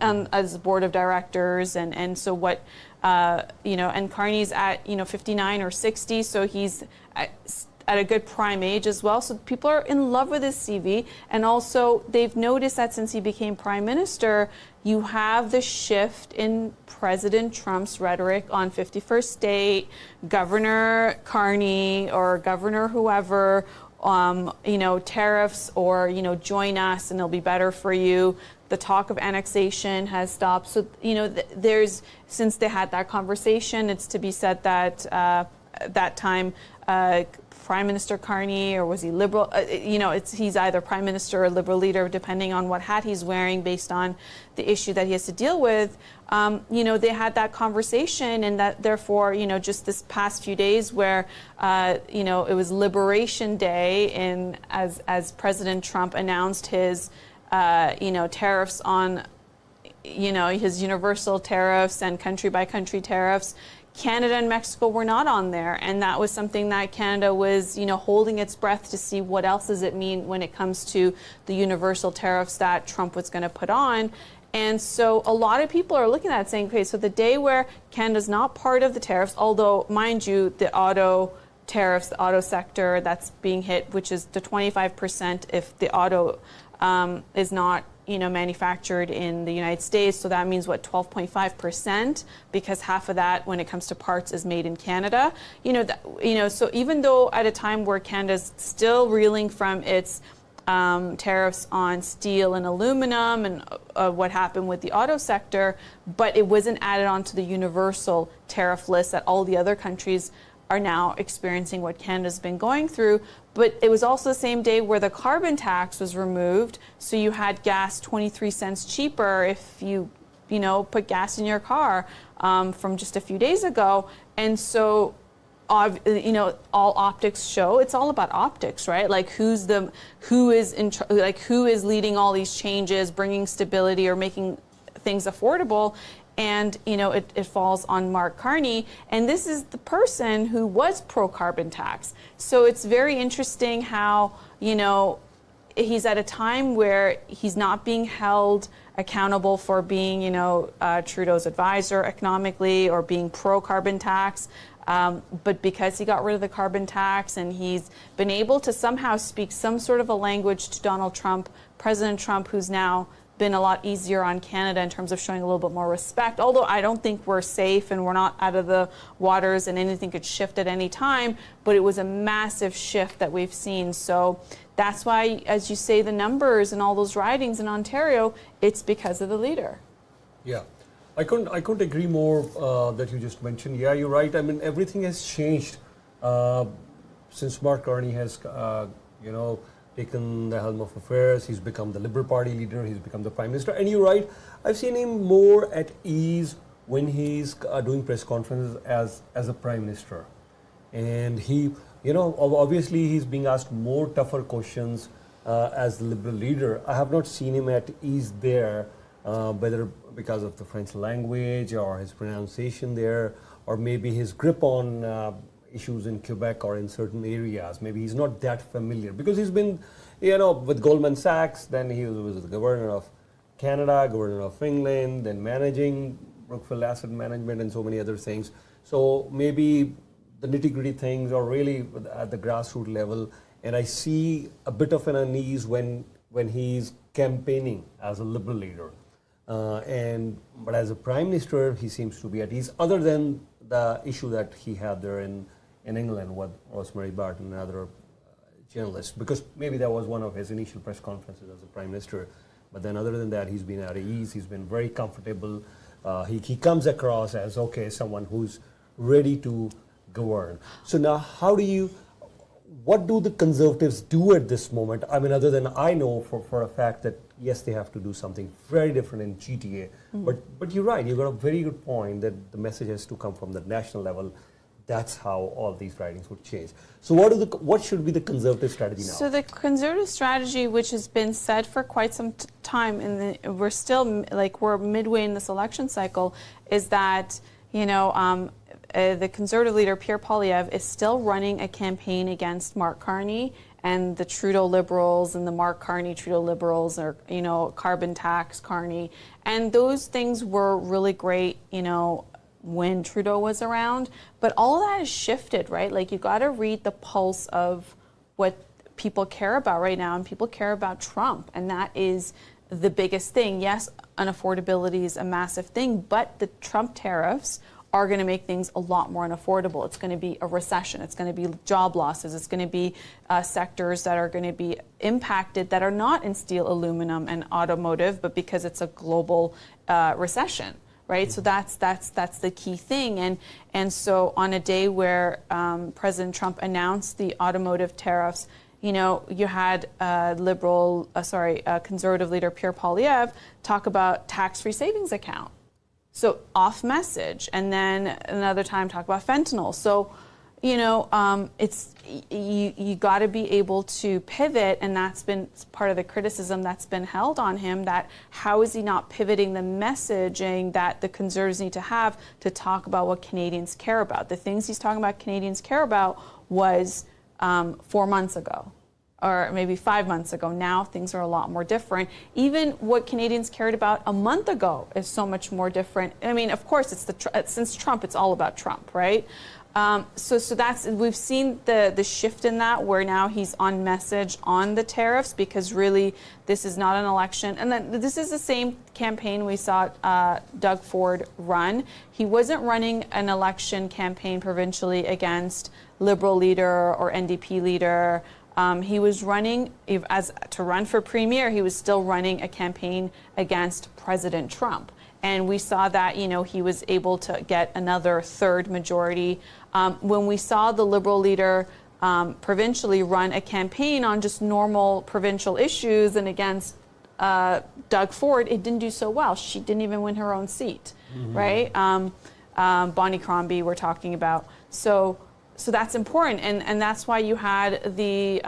as board of directors. And so what, and Carney's at, 59 or 60, so he's at a good prime age as well. So people are in love with his CV. And also they've noticed that since he became prime minister, you have the shift in President Trump's rhetoric on 51st state, Governor Carney or Governor whoever, tariffs or, join us and it'll be better for you. The talk of annexation has stopped. So, since they had that conversation, it's to be said that that time Prime Minister Carney, or was he Liberal? He's either Prime Minister or Liberal leader, depending on what hat he's wearing, based on the issue that he has to deal with. They had that conversation, and that therefore, just this past few days, where it was Liberation Day, and as President Trump announced his tariffs on his universal tariffs and country by country tariffs, Canada and Mexico were not on there, and that was something that Canada was, holding its breath to see what else does it mean when it comes to the universal tariffs that Trump was going to put on. And so a lot of people are looking at it saying, okay, so the day where Canada's not part of the tariffs, although, mind you, the auto tariffs, the auto sector that's being hit, which is the 25% if the auto is not manufactured in the United States. So that means 12.5%, because half of that, when it comes to parts, is made in Canada. So even though at a time where Canada's still reeling from its tariffs on steel and aluminum and what happened with the auto sector, but it wasn't added onto the universal tariff list that all the other countries are now experiencing what Canada's been going through. But it was also the same day where the carbon tax was removed. So you had gas 23 cents cheaper if you put gas in your car from just a few days ago. And so, all optics show it's all about optics, right? Like who is leading all these changes, bringing stability or making things affordable. And, it falls on Mark Carney. And this is the person who was pro-carbon tax. So it's very interesting how, he's at a time where he's not being held accountable for being, Trudeau's advisor economically or being pro-carbon tax. But because he got rid of the carbon tax and he's been able to somehow speak some sort of a language to Donald Trump, President Trump, who's now been a lot easier on Canada in terms of showing a little bit more respect, although I don't think we're safe and we're not out of the waters and anything could shift at any time, but it was a massive shift that we've seen. So that's why, as you say, the numbers and all those ridings in Ontario, it's because of the leader. Yeah, I couldn't agree more that you just mentioned. Yeah, you're right. I mean, everything has changed since Mark Carney has, taken the helm of affairs. He's become the Liberal Party leader. He's become the Prime Minister. And you're right, I've seen him more at ease when he's doing press conferences as a Prime Minister. And he, obviously he's being asked more tougher questions as the Liberal leader. I have not seen him at ease there, whether because of the French language or his pronunciation there, or maybe his grip on issues in Quebec or in certain areas. Maybe he's not that familiar because he's been, with Goldman Sachs, then he was the governor of Canada, governor of England, then managing Brookfield Asset Management and so many other things. So maybe the nitty-gritty things are really at the grassroots level. And I see a bit of an unease when he's campaigning as a Liberal leader. But as a Prime Minister, he seems to be at ease, other than the issue that he had there in England with Rosemary Barton and other journalists, because maybe that was one of his initial press conferences as a Prime Minister. But then other than that, he's been at ease, he's been very comfortable. He comes across as, someone who's ready to govern. So now what do the Conservatives do at this moment? I mean, other than I know for a fact that, yes, they have to do something very different in GTA. Mm-hmm. But you're right, you've got a very good point that the message has to come from the national level. That's how all these ridings would change. So what should be the Conservative strategy now? So the Conservative strategy, which has been said for quite some time, and we're still, we're midway in this election cycle, is that, the Conservative leader, Pierre Poilievre, is still running a campaign against Mark Carney and the Trudeau Liberals and the Mark Carney Trudeau Liberals, or, carbon tax Carney. And those things were really great, when Trudeau was around. But all of that has shifted, right? You got to read the pulse of what people care about right now, and people care about Trump. And that is the biggest thing. Yes, unaffordability is a massive thing, but the Trump tariffs are going to make things a lot more unaffordable. It's going to be a recession. It's going to be job losses. It's going to be sectors that are going to be impacted that are not in steel, aluminum, and automotive, but because it's a global recession, right? So that's the key thing. And so on a day where President Trump announced the automotive tariffs, you had conservative leader Pierre Poilievre talk about tax-free savings account. So off message, and then another time talk about fentanyl. So, it's you got to be able to pivot, and that's been part of the criticism that's been held on him. That how is he not pivoting the messaging that the Conservatives need to have to talk about what Canadians care about? The things he's talking about Canadians care about was 4 months ago, or maybe 5 months ago. Now things are a lot more different. Even what Canadians cared about a month ago is so much more different. I mean, of course, since Trump, it's all about Trump, right? So that's, we've seen the shift in that, where now he's on message on the tariffs, because really this is not an election. And then this is the same campaign we saw Doug Ford run. He wasn't running an election campaign provincially against Liberal leader or NDP leader. He was running, to run for premier, he was still running a campaign against President Trump. And we saw that, he was able to get another third majority. When we saw the Liberal leader provincially run a campaign on just normal provincial issues and against Doug Ford, it didn't do so well. She didn't even win her own seat, right? Bonnie Crombie we're talking about. So that's important, and that's why you had the,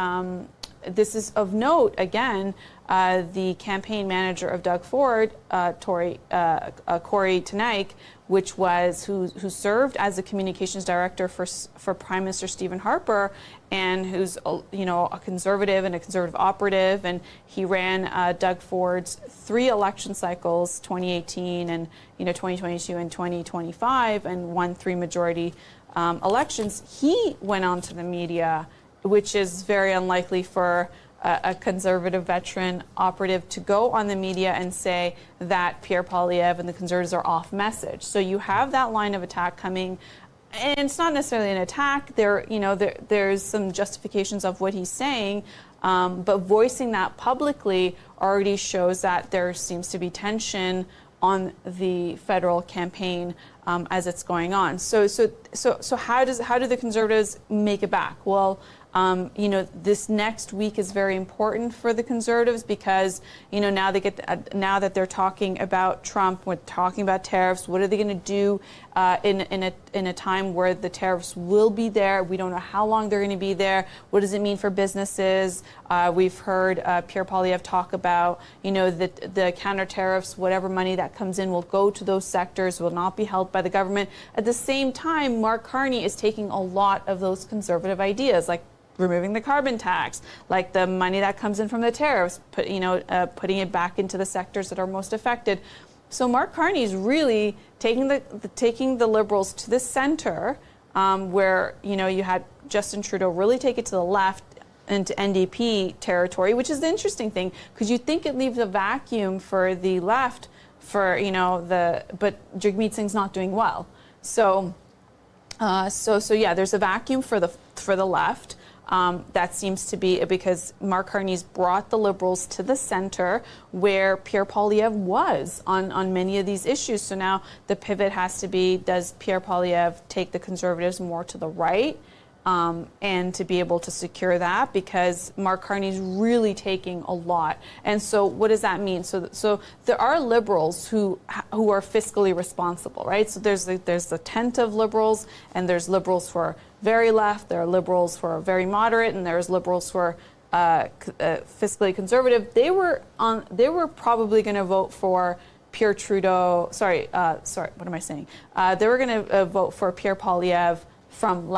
this is of note, again, the campaign manager of Doug Ford, Corey Tenaik, who served as the communications director for Prime Minister Stephen Harper, and who's a conservative and a conservative operative, and he ran Doug Ford's 3 election cycles, 2018 and 2022 and 2025, and won 3 majority elections. He went on to the media, which is very unlikely for a conservative veteran operative to go on the media and say that Pierre Poilievre and the Conservatives are off message. So you have that line of attack coming, and it's not necessarily an attack. There's some justifications of what he's saying, but voicing that publicly already shows that there seems to be tension on the federal campaign as it's going on. So how do the Conservatives make it back? Well, this next week is very important for the Conservatives, because now that they're talking about Trump, we're talking about tariffs. What are they going to do in a time where the tariffs will be there? We don't know how long they're going to be there. What does it mean for businesses? We've heard Pierre Poilievre talk about the counter tariffs. Whatever money that comes in will go to those sectors, will not be held by the government. At the same time, Mark Carney is taking a lot of those conservative ideas, like removing the carbon tax, like the money that comes in from the tariffs, putting it back into the sectors that are most affected. So Mark Carney is really taking the Liberals to the center, where you had Justin Trudeau really take it to the left into NDP territory, which is the interesting thing, because you think it leaves a vacuum for the left, but Jagmeet Singh's not doing well. So yeah, there's a vacuum for the left. That seems to be because Mark Carney's brought the Liberals to the center, where Pierre Poilievre was on many of these issues. So now the pivot has to be, does Pierre Poilievre take the Conservatives more to the right? And to be able to secure that, because Mark Carney's really taking a lot. And so what does that mean? So there are Liberals who are fiscally responsible, right? So there's the tent of Liberals, and there's Liberals who are very left, there are Liberals who are very moderate, and there's Liberals who are fiscally conservative. They were probably going to vote for Pierre Trudeau. Sorry, what am I saying? They were going to vote for Pierre Poilievre from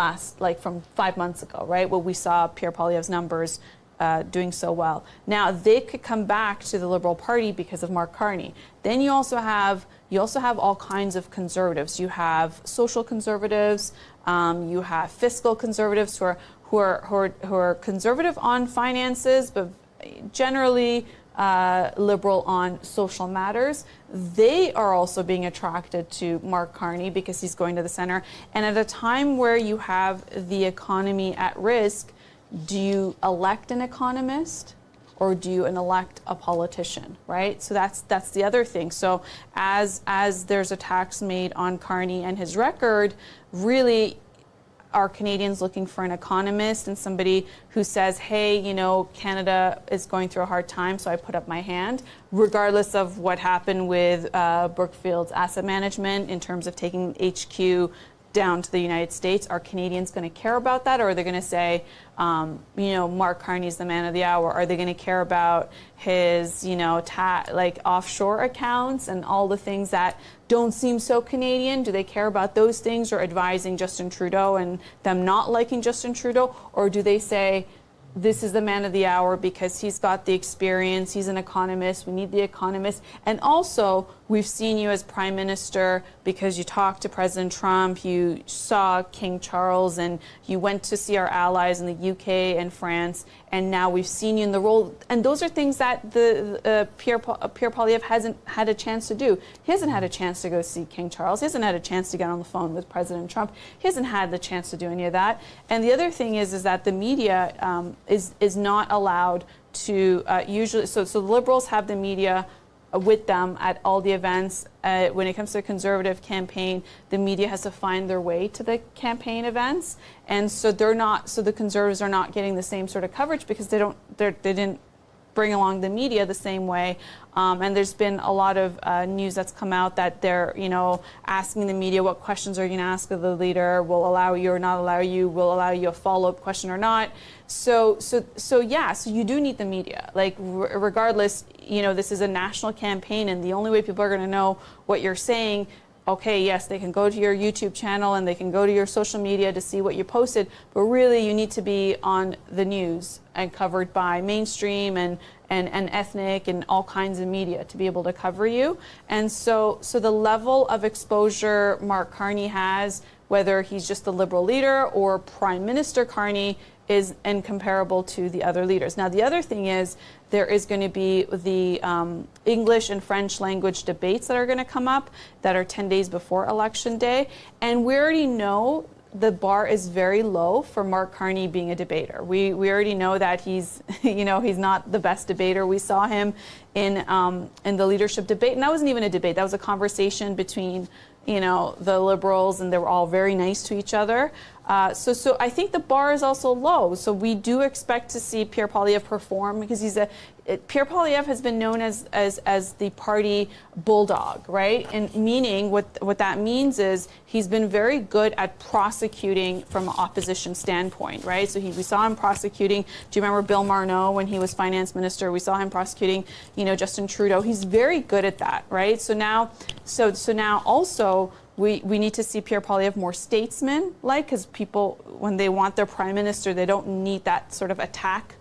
5 months ago, right? Well, we saw Pierre Poilievre's numbers doing so well. Now they could come back to the Liberal Party because of Mark Carney. Then you also have all kinds of conservatives. You have social conservatives. You have fiscal conservatives who are conservative on finances, but generally liberal on social matters, they are also being attracted to Mark Carney because he's going to the center. And at a time where you have the economy at risk, do you elect an economist or do you elect a politician, right? So that's the other thing. So as there's attacks made on Carney and his record, really, are Canadians looking for an economist and somebody who says, hey, you know, Canada is going through a hard time, so I put up my hand, regardless of what happened with Brookfield's asset management in terms of taking HQ down to the United States? Are Canadians going to care about that, or are they going to say, you know, Mark Carney's the man of the hour? Are they going to care about his, you know, like offshore accounts and all the things that don't seem so Canadian? Do they care about those things, or advising Justin Trudeau and them not liking Justin Trudeau? Or do they say, this is the man of the hour because he's got the experience, he's an economist, we need the economist. And also, we've seen you as Prime Minister because you talked to President Trump, you saw King Charles, and you went to see our allies in the UK and France, and now we've seen you in the role. And those are things that the Pierre Poilievre hasn't had a chance to do. He hasn't had a chance to go see King Charles. He hasn't had a chance to get on the phone with President Trump. He hasn't had the chance to do any of that. And the other thing is that the media is not allowed to usually. So the Liberals have the media with them at all the events. When it comes to the Conservative campaign, the media has to find their way to the campaign events, and so they're not. So the Conservatives are not getting the same sort of coverage because they didn't bring along the media the same way. And there's been a lot of news that's come out that they're, you know, asking the media what questions are you going to ask of the leader, will allow you or not allow you, will allow you a follow-up question or not. So you do need the media. Like, regardless, you know, this is a national campaign, and the only way people are going to know what you're saying, okay, yes, they can go to your YouTube channel and they can go to your social media to see what you posted, but really you need to be on the news and covered by mainstream and ethnic and all kinds of media to be able to cover you. And so the level of exposure Mark Carney has, whether he's just the Liberal leader or Prime Minister Carney, is incomparable to the other leaders. Now, the other thing is there is going to be the English and French language debates that are going to come up that are 10 days before Election Day. And we already know the bar is very low for Mark Carney being a debater. We already know that he's, you know, he's not the best debater. We saw him in the leadership debate, and that wasn't even a debate. That was a conversation between, you know, the Liberals, and they were all very nice to each other. So I think the bar is also low. So we do expect to see Pierre Poilievre perform because Pierre Poilievre has been known as the party bulldog, right? And meaning what that means is he's been very good at prosecuting from an opposition standpoint, right? So we saw him prosecuting. Do you remember Bill Marneau when he was finance minister? We saw him prosecuting, you know, Justin Trudeau. He's very good at that, right? So now also, we need to see Pierre Poilievre more statesman-like, because people, when they want their prime minister, they don't need that sort of attack,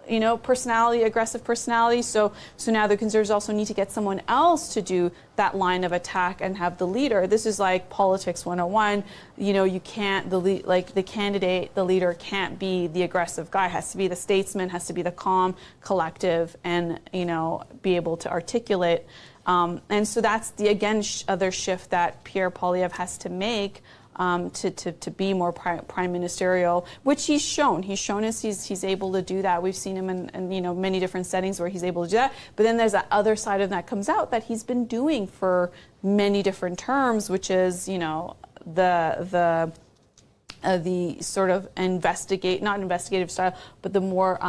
you know, personality, aggressive personality. So now the Conservatives also need to get someone else to do that line of attack and have the leader. This is like politics 101. You know, you can't, the leader can't be the aggressive guy. It has to be the statesman, has to be the calm, collective, and, you know, be able to articulate. And so that's the, again, other shift that Pierre Poilievre has to make to be more prime ministerial, which he's shown. He's shown us he's able to do that. We've seen him in you know, many different settings where he's able to do that. But then there's that other side of that comes out that he's been doing for many different terms, which is, you know, the sort of not investigative style, but the more,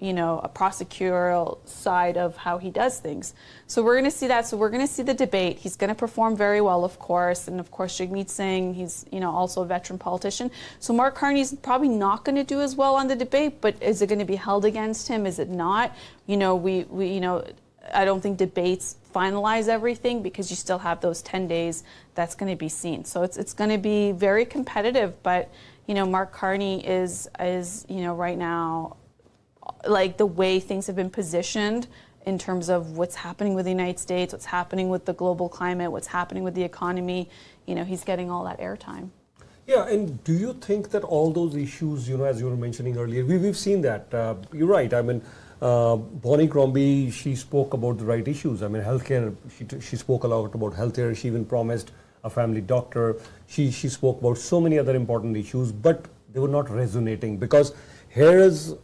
you know, a prosecutorial side of how he does things. So we're going to see that. So we're going to see the debate. He's going to perform very well, of course. And of course, Jagmeet Singh, he's, you know, also a veteran politician. So Mark Carney's probably not going to do as well on the debate, but is it going to be held against him? Is it not? You know, we you know, I don't think debates finalize everything because you still have those 10 days that's going to be seen. So it's going to be very competitive, but, you know, Mark Carney is, you know, right now, like the way things have been positioned in terms of what's happening with the United States, what's happening with the global climate, what's happening with the economy, you know, he's getting all that airtime. Yeah, and do you think that all those issues, you know, as you were mentioning earlier, we've seen that. You're right. I mean, Bonnie Crombie, she spoke about the right issues. I mean, healthcare, she spoke a lot about healthcare. She even promised a family doctor. She spoke about so many other important issues, but they were not resonating because here is,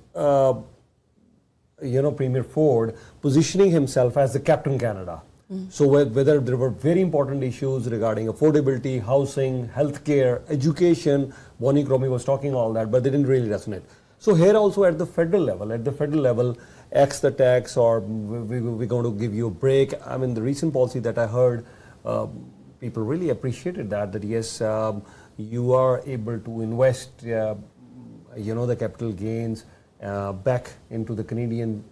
Premier Ford positioning himself as the Captain Canada. So whether there were very important issues regarding affordability, housing, healthcare, education, Bonnie Crombie was talking all that, but they didn't really resonate. So here also at the federal level, X the tax, or we're going to give you a break. I mean, the recent policy that I heard, people really appreciated that yes, you are able to invest, the capital gains back into the Canadian,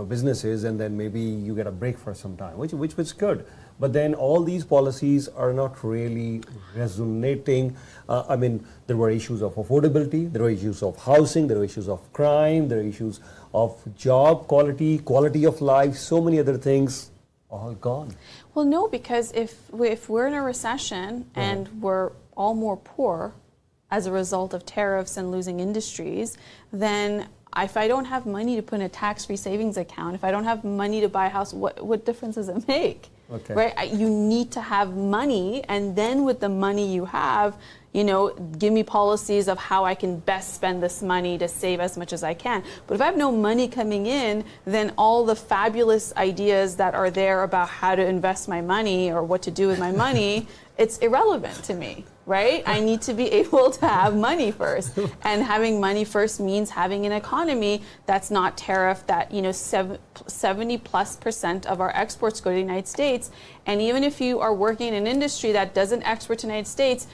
businesses, and then maybe you get a break for some time, which was good. But then all these policies are not really resonating. I mean, there were issues of affordability, there were issues of housing, there were issues of crime, there were issues of job quality of life, so many other things, all gone. Well, no, because if we're in a recession and we're all more poor as a result of tariffs and losing industries, then if I don't have money to put in a tax-free savings account, if I don't have money to buy a house, what difference does it make? Okay. Right? You need to have money, and then with the money you have, give me policies of how I can best spend this money to save as much as I can. But if I have no money coming in, then all the fabulous ideas that are there about how to invest my money or what to do with my money, it's irrelevant to me. Right? I need to be able to have money first. And having money first means having an economy that's not tariffed, that 70+% of our exports go to the United States. And even if you are working in an industry that doesn't export to the United States,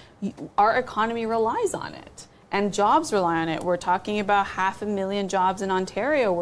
our economy relies on it. And jobs rely on it. We're talking about 500,000 jobs in Ontario.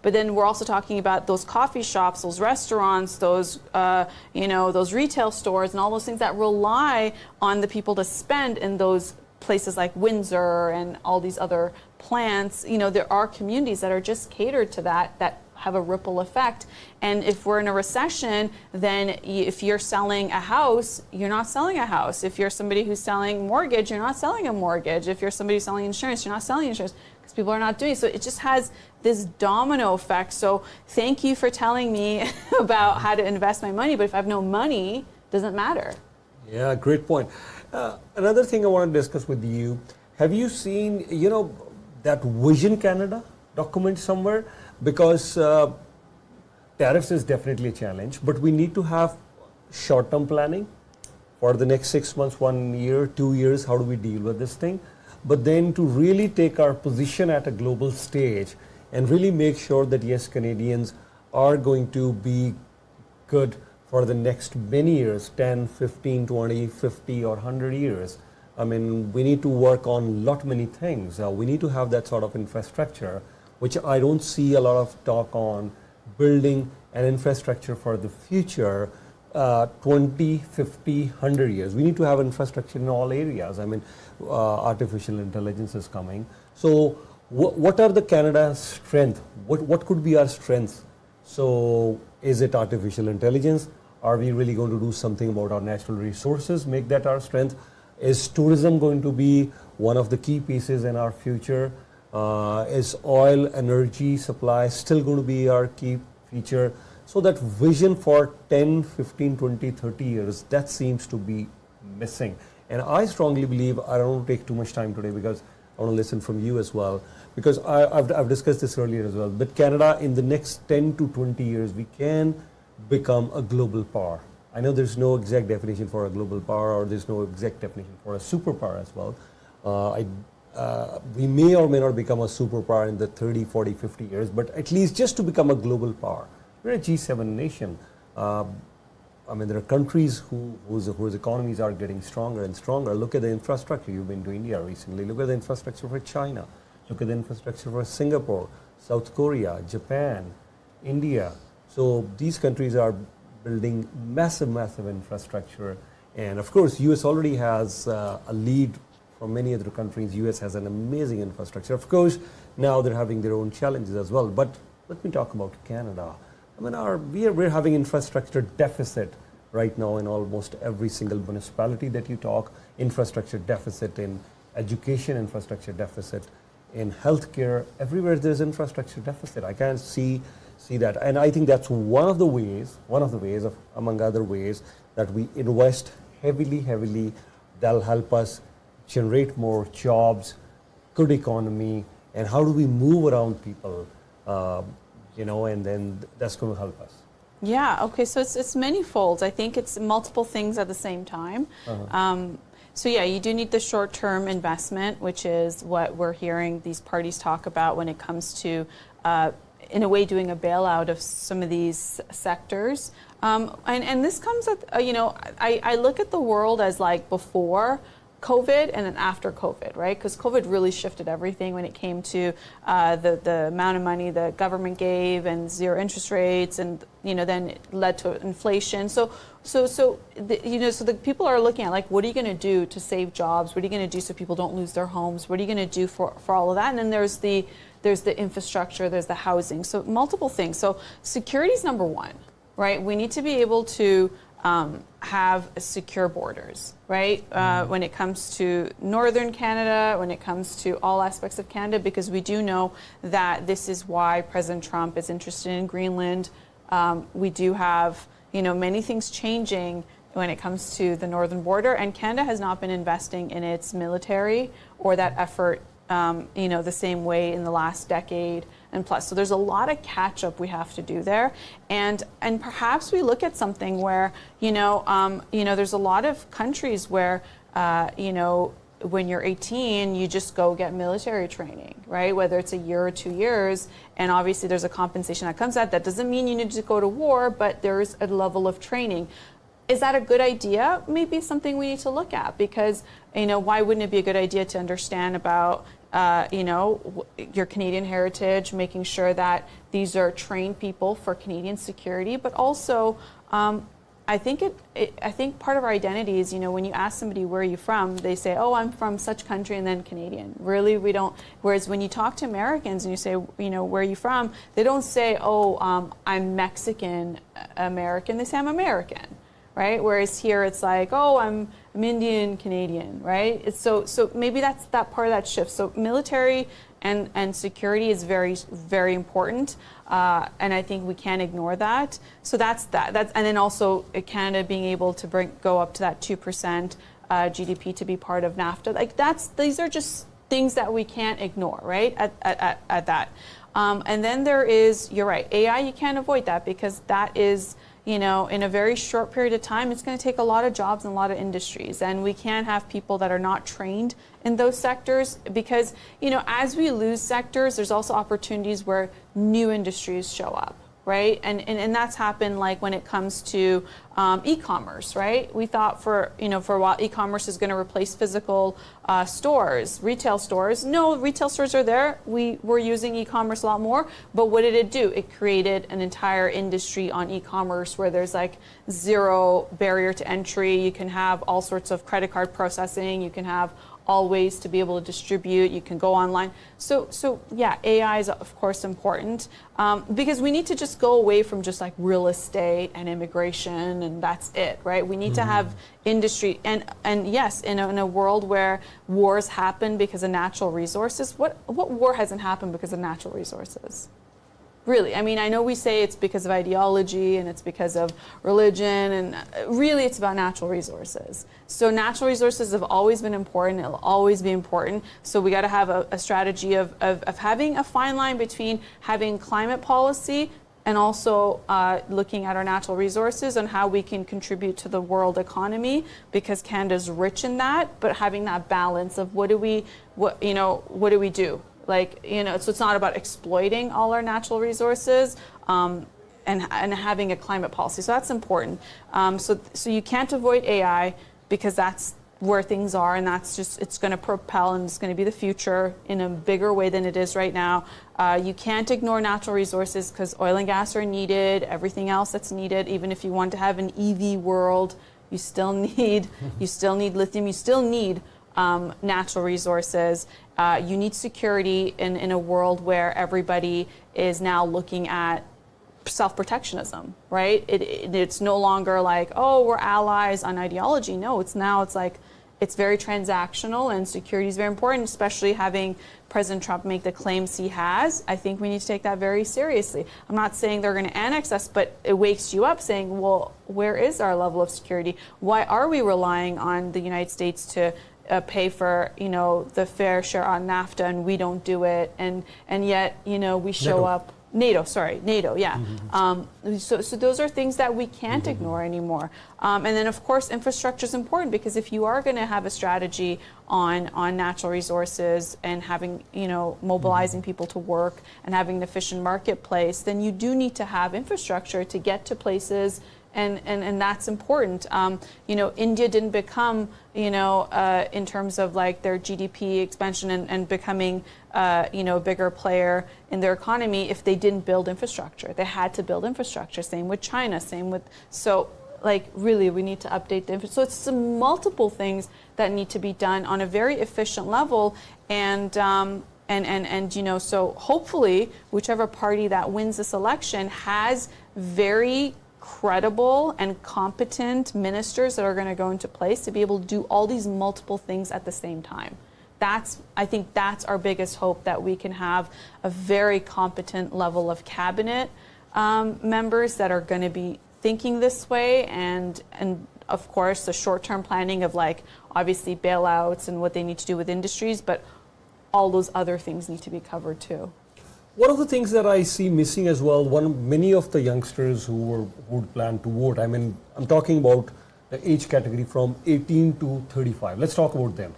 But then we're also talking about those coffee shops, those restaurants, those retail stores, and all those things that rely on the people to spend in those places like Windsor and all these other plants. There are communities that are just catered to that have a ripple effect. And if we're in a recession, then if you're selling a house, you're not selling a house. If you're somebody who's selling mortgage, you're not selling a mortgage. If you're somebody who's selling insurance, you're not selling insurance because people are not doing it. So it just has this domino effect. So thank you for telling me about how to invest my money. But if I have no money, it doesn't matter. Yeah, great point. Another thing I want to discuss with you, have you seen, that Vision Canada document somewhere? Because tariffs is definitely a challenge, but we need to have short-term planning for the next 6 months, 1 year, 2 years. How do we deal with this thing? But then to really take our position at a global stage and really make sure that yes, Canadians are going to be good for the next many years, 10, 15, 20, 50 or 100 years. I mean, we need to work on many things. We need to have that sort of infrastructure, which I don't see a lot of talk on building an infrastructure for the future, 20, 50, 100 years. We need to have infrastructure in all areas. I mean, artificial intelligence is coming. So what are the Canada's strength? What could be our strengths? So is it artificial intelligence? Are we really going to do something about our natural resources, make that our strength? Is tourism going to be one of the key pieces in our future? Is oil, energy supply still going to be our key feature? So that vision for 10, 15, 20, 30 years, that seems to be missing. And I strongly believe, I don't want to take too much time today because I want to listen from you as well, because I've discussed this earlier as well, but Canada in the next 10 to 20 years, we can become a global power. I know there's no exact definition for a global power, or there's no exact definition for a superpower as well. We may or may not become a superpower in the 30, 40, 50 years, but at least just to become a global power. We're a G7 nation. I mean, there are countries whose economies are getting stronger and stronger. Look at the infrastructure. You've been to India recently. Look at the infrastructure for China. Look at the infrastructure for Singapore, South Korea, Japan, India. So these countries are building massive, massive infrastructure. And of course, US already has a lead from many other countries. US has an amazing infrastructure. Of course, now they're having their own challenges as well. But let me talk about Canada. I mean, we're having infrastructure deficit right now in almost every single municipality that you talk. Infrastructure deficit in education, infrastructure deficit in healthcare, everywhere there's infrastructure deficit. I can't see that. And I think that's one of the ways of, among other ways, that we invest heavily. That'll help us generate more jobs, good economy, and how do we move around people, and then that's going to help us. Yeah, okay, so it's many-fold. I think it's multiple things at the same time. So yeah, you do need the short-term investment, which is what we're hearing these parties talk about when it comes to, in a way, doing a bailout of some of these sectors. And this comes at, I look at the world as like before COVID and then after COVID, right? Because COVID really shifted everything when it came to the amount of money the government gave and zero interest rates, and then it led to inflation. So the people are looking at like, what are you going to do to save jobs? What are you going to do so people don't lose their homes? What are you going to do for all of that? And then there's the infrastructure, there's the housing, so multiple things. So security is number one, right? We need to be able to have secure borders, right? When it comes to northern Canada, when it comes to all aspects of Canada, because we do know that this is why President Trump is interested in Greenland. We do have, many things changing when it comes to the northern border, and Canada has not been investing in its military or that effort, the same way in the last decade and plus. So there's a lot of catch up we have to do there, and perhaps we look at something where there's a lot of countries where when you're 18 you just go get military training, right? Whether it's a year or 2 years, and obviously there's a compensation that comes out. That doesn't mean you need to go to war, but there's a level of training. Is that a good idea? Maybe something we need to look at, because why wouldn't it be a good idea to understand about your Canadian heritage, making sure that these are trained people for Canadian security, but also I think part of our identity is, when you ask somebody where are you from, they say, oh, I'm from such country, and then Canadian. Really, we don't. Whereas when you talk to Americans and you say, where are you from, they don't say, oh, I'm Mexican American. They say I'm American, right? Whereas here it's like, oh, I'm Indian Canadian, right? It's so maybe that's that part of that shift. So military and security is very, very important, and I think we can't ignore that. So that's and then also Canada being able to go up to that 2% GDP to be part of NAFTA. Like these are just things that we can't ignore, right? At that, and then there is, you're right, AI. You can't avoid that, because that is, in a very short period of time, it's going to take a lot of jobs and a lot of industries. And we can't have people that are not trained in those sectors, because, as we lose sectors, there's also opportunities where new industries show up, right? And that's happened like when it comes to e-commerce, right? We thought for a while e-commerce is going to replace physical stores, retail stores. No, retail stores are there. We were using e-commerce a lot more, but what did it do? It created an entire industry on e-commerce where there's like zero barrier to entry. You can have all sorts of credit card processing. You can have all ways to be able to distribute. You can go online. So yeah, AI is of course important, because we need to just go away from just like real estate and immigration and that's it, right? We need to have industry, and yes, in a world where wars happen because of natural resources. What war hasn't happened because of natural resources? Really, I mean, I know we say it's because of ideology and it's because of religion, and really it's about natural resources. So natural resources have always been important. It'll always be important. So we got to have a strategy of having a fine line between having climate policy and also looking at our natural resources and how we can contribute to the world economy, because Canada's rich in that, but having that balance of what do we do? Like, so it's not about exploiting all our natural resources, and having a climate policy. So that's important. So you can't avoid AI, because that's where things are, and that's just, it's going to propel, and it's going to be the future in a bigger way than it is right now. You can't ignore natural resources, because oil and gas are needed, everything else that's needed. Even if you want to have an EV world, you still need lithium, you still need natural resources. You need security in a world where everybody is now looking at self-protectionism, right? It's no longer like, oh, we're allies on ideology. No, it's like it's very transactional, and security is very important, especially having President Trump make the claims he has. I think we need to take that very seriously. I'm not saying they're going to annex us, but it wakes you up saying, well, where is our level of security? Why are we relying on the United States to pay for, the fair share on NAFTA, and we don't do it, and yet, we show up. NATO, yeah. So those are things that we can't ignore anymore. And then, of course, infrastructure is important, because if you are going to have a strategy on natural resources and having, mobilizing people to work and having an efficient marketplace, then you do need to have infrastructure to get to places. And that's important. India didn't become, in terms of like their GDP expansion and becoming, a bigger player in their economy if they didn't build infrastructure. They had to build infrastructure. Same with China. Really, we need to update the infrastructure. So it's some multiple things that need to be done on a very efficient level. So hopefully, whichever party that wins this election has very credible and competent ministers that are going to go into place to be able to do all these multiple things at the same time. I think that's our biggest hope, that we can have a very competent level of cabinet members that are going to be thinking this way, and of course the short-term planning of obviously bailouts and what they need to do with industries, but all those other things need to be covered too. One of the things that I see missing as well, many of the youngsters who would plan to vote, I'm talking about the age category from 18 to 35. Let's talk about them.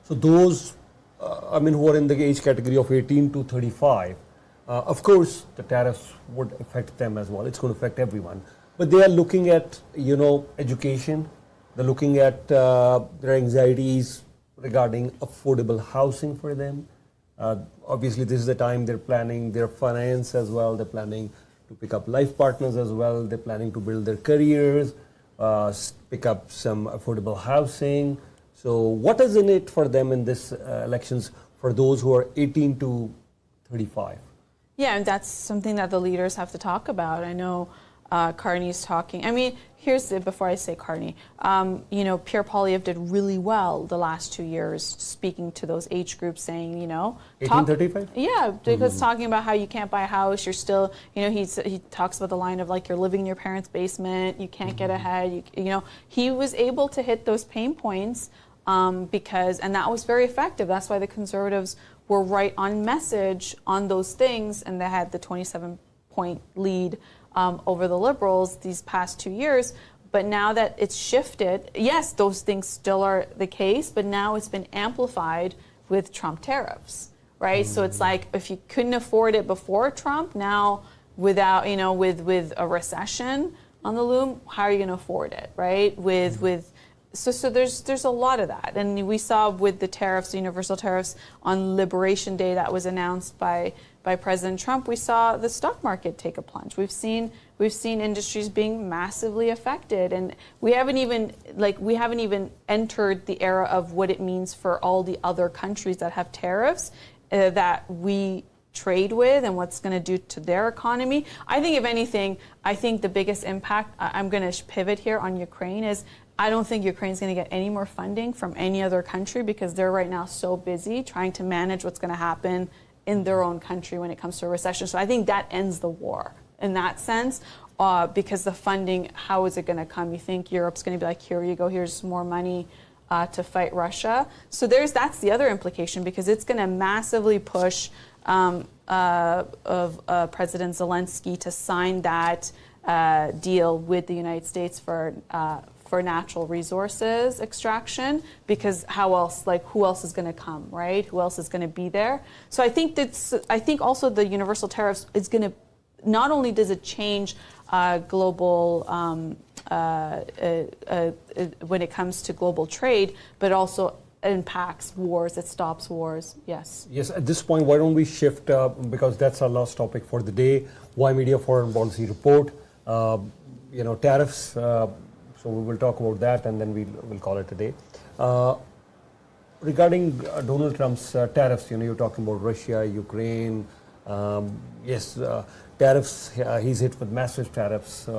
So those, who are in the age category of 18 to 35, of course, the tariffs would affect them as well. It's going to affect everyone. But they are looking at, education. They're looking at their anxieties regarding affordable housing for them. Obviously, this is the time they're planning their finance as well. They're planning to pick up life partners as well. They're planning to build their careers, pick up some affordable housing. So what is in it for them in this elections for those who are 18 to 35? Yeah, and that's something that the leaders have to talk about. I know Carney's talking. Before I say Carney, Pierre Poilievre did really well the last 2 years speaking to those age groups, saying, 1835? Yeah, because talking about how you can't buy a house, you're still, he talks about the line of you're living in your parents' basement, you can't get ahead, he was able to hit those pain points and that was very effective. That's why the Conservatives were right on message on those things, and they had the 27-point lead over the Liberals these past 2 years. But now that it's shifted, yes, those things still are the case, but now it's been amplified with Trump tariffs, right? So it's if you couldn't afford it before Trump, now without, with a recession on the loom, how are you going to afford it, right? So there's a lot of that. And we saw with the tariffs, the universal tariffs on Liberation Day that was announced by President Trump, we saw the stock market take a plunge. We've seen industries being massively affected, and we haven't even entered the era of what it means for all the other countries that have tariffs that we trade with and what's going to do to their economy. I think, if anything, the biggest impact, I'm going to pivot here on Ukraine, is I don't think Ukraine's going to get any more funding from any other country, because they're right now so busy trying to manage what's going to happen in their own country when it comes to a recession. So I think that ends the war in that sense, because the funding, how is it going to come? You think Europe's going to be like, here you go, here's more money to fight Russia. So that's the other implication, because it's going to massively push President Zelensky to sign that deal with the United States for natural resources extraction, because who else is going to come, right? Who else is going to be there? So I think also the universal tariffs is going to, not only does it change global when it comes to global trade, but also impacts wars. It stops wars. Yes. Yes. At this point, why don't we shift, because that's our last topic for the day. Ymedia Foreign Policy Report. Tariffs. So we will talk about that, and then we'll call it a day. Regarding Donald Trump's tariffs, you're talking about Russia, Ukraine. Tariffs. He's hit with massive tariffs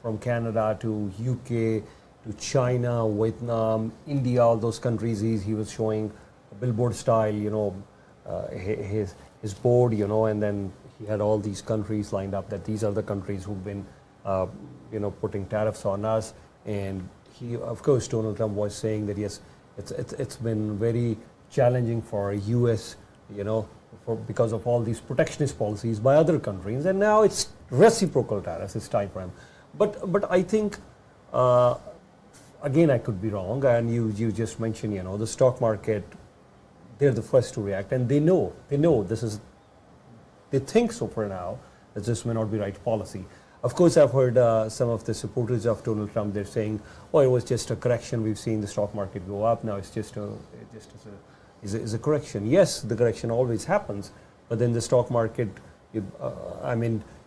from Canada to UK to China, Vietnam, India, all those countries. He was showing a billboard style, his board, and then he had all these countries lined up that these are the countries who've been, putting tariffs on us. And of course, Donald Trump was saying that yes, it's been very challenging for U.S., because of all these protectionist policies by other countries, and now it's reciprocal tariffs. It's time for him. But I think, again, I could be wrong, and you just mentioned, the stock market, they're the first to react, and they know they think so for now, that this may not be right policy. Of course, I've heard some of the supporters of Donald Trump, they're saying, oh, it was just a correction, we've seen the stock market go up, now it's just a correction. Yes, the correction always happens, but then the stock market,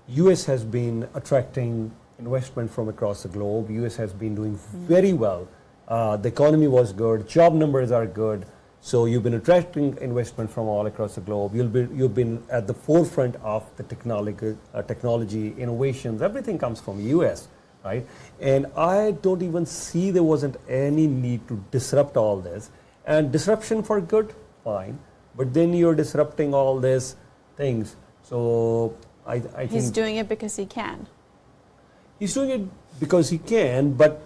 US has been attracting investment from across the globe. US has been doing very well. The economy was good, job numbers are good, so you've been attracting investment from all across the globe. You've been at the forefront of the technology, innovations, everything comes from US, right? And I don't even see there wasn't any need to disrupt all this. And disruption for good, fine, but then you're disrupting all these things. So I think he's doing it because he can. He's doing it because he can, but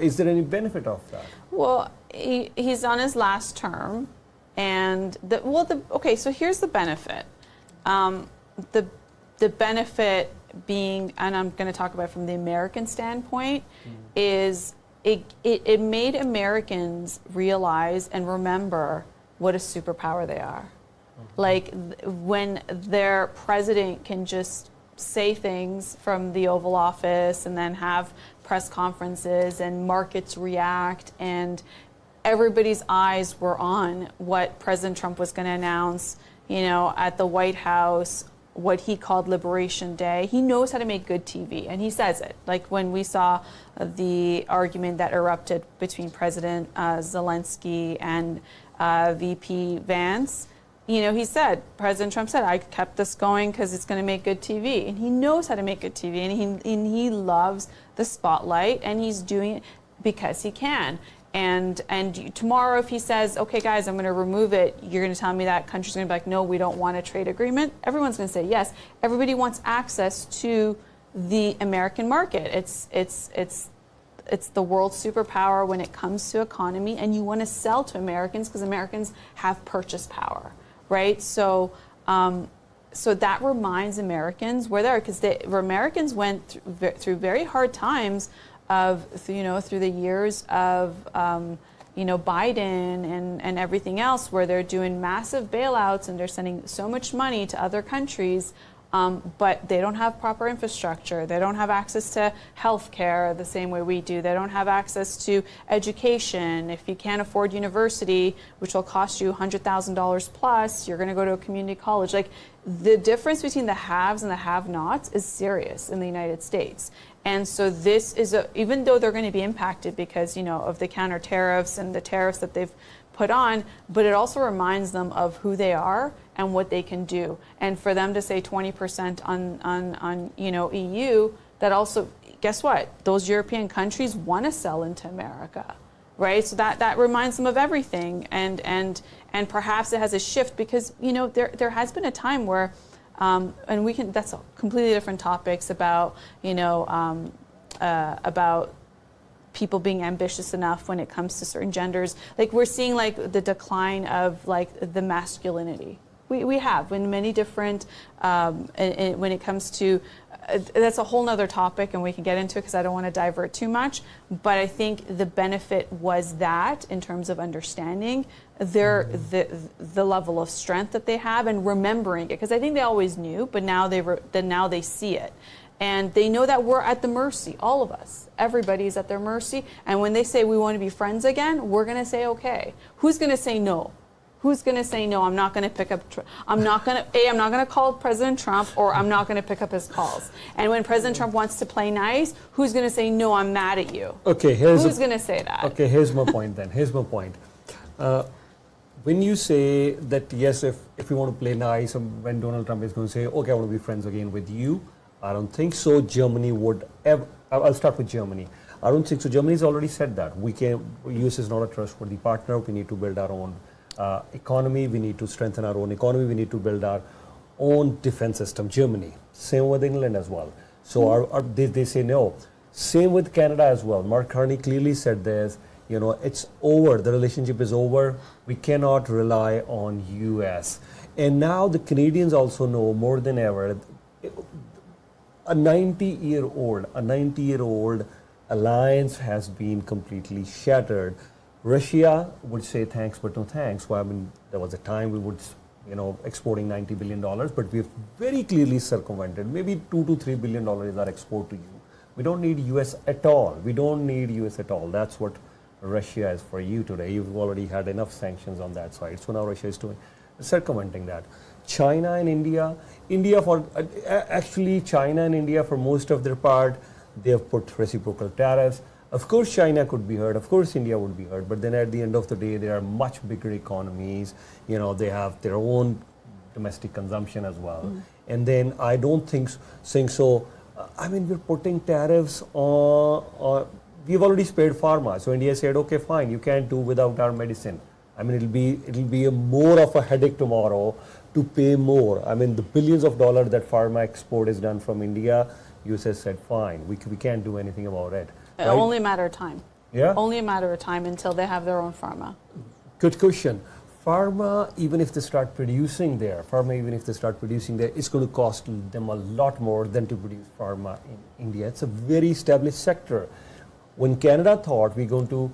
is there any benefit of that? Well, he's on his last term, and okay. So here's the benefit. The benefit being, and I'm going to talk about it from the American standpoint, is it made Americans realize and remember what a superpower they are. Like when their president can just say things from the Oval Office and then have press conferences and markets react, and everybody's eyes were on what President Trump was going to announce, at the White House, what he called Liberation Day. He knows how to make good TV, and he says it. Like when we saw the argument that erupted between President Zelensky and VP Vance, he said, President Trump said, I kept this going because it's going to make good TV. And he knows how to make good TV, and he loves the spotlight, and he's doing it because he can. And tomorrow, if he says, okay, guys, I'm going to remove it, you're going to tell me that country's going to be like, no, we don't want a trade agreement. Everyone's going to say yes. Everybody wants access to the American market. It's the world superpower when it comes to economy, and you want to sell to Americans because Americans have purchase power, right? So that reminds Americans where they are, because Americans went through very hard times through the years of Biden and everything else, where they're doing massive bailouts and they're sending so much money to other countries, but they don't have proper infrastructure. They don't have access to health care the same way we do. They don't have access to education. If you can't afford university, which will cost you $100,000 plus, you're going to go to a community college. Like, the difference between the haves and the have-nots is serious in the United States. And so this is, even though they're going to be impacted because, of the counter tariffs and the tariffs that they've put on, but it also reminds them of who they are and what they can do. And for them to say 20% on EU, that also, guess what? Those European countries want to sell into America, right? So that reminds them of everything. And perhaps it has a shift because, there has been a time where, and that's completely different topics about, about people being ambitious enough when it comes to certain genders. Like, we're seeing like the decline of like the masculinity. We have in many different, when it comes to, that's a whole nother topic and we can get into it because I don't want to divert too much. But I think the benefit was that in terms of understanding the level of strength that they have and remembering it, because I think they always knew, but now they see it. And they know that we're at the mercy, all of us. Everybody's at their mercy. And when they say we want to be friends again, we're going to say, okay. Who's going to say no? Who's going to say no? I'm not going to pick up. I'm not going to call President Trump, or I'm not going to pick up his calls. And when President Trump wants to play nice, who's going to say no? I'm mad at you. Okay, who's going to say that? Okay, here's my point. Then here's my point. When you say that yes, if you want to play nice, when Donald Trump is going to say, okay, I want to be friends again with you, I don't think so. Germany would ever. I'll start with Germany. I don't think so. Germany's already said that. US is not a trustworthy partner. We need to build our own economy. We need to strengthen our own economy. We need to build our own defense system. Germany. Same with England as well. So they say no. Same with Canada as well. Mark Carney clearly said this. It's over. The relationship is over. We cannot rely on US. And now the Canadians also know more than ever. A 90-year-old alliance has been completely shattered. Russia would say thanks, but no thanks. Well, I mean, there was a time we would, exporting $90 billion, but we've very clearly circumvented. Maybe $2 to $3 billion is our export to you. We don't need US at all. That's what Russia is for you today. You've already had enough sanctions on that side. So now Russia is circumventing that. China and India China and India for most of their part, they have put reciprocal tariffs. Of course China could be hurt, of course India would be hurt, but then at the end of the day they are much bigger economies. They have their own domestic consumption as well. And then I don't think so. We're putting tariffs on we've already spared pharma. So India said, okay, fine, you can't do without our medicine. It'll be a more of a headache tomorrow to pay more. The billions of dollars that pharma export is done from India, US has said, fine, we can't do anything about it. Right? Only a matter of time. Yeah? Only a matter of time until they have their own pharma. Good question. Pharma, even if they start producing there, it's going to cost them a lot more than to produce pharma in India. It's a very established sector. When Canada thought we're going to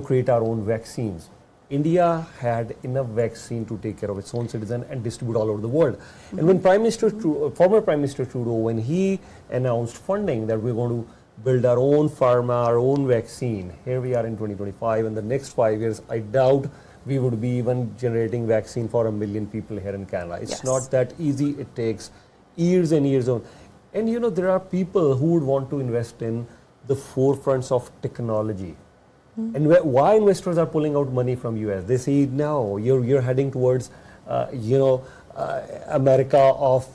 create our own vaccines, India had enough vaccine to take care of its own citizens and distribute all over the world. And when former Prime Minister Trudeau, when he announced funding that we're going to build our own pharma, our own vaccine, here we are in 2025, and the next 5 years, I doubt we would be even generating vaccine for 1 million people here in Canada. It's not that easy. It takes years and years on. And there are people who would want to invest in the forefronts of technology. And why investors are pulling out money from US? They say, no, you're heading towards, America of,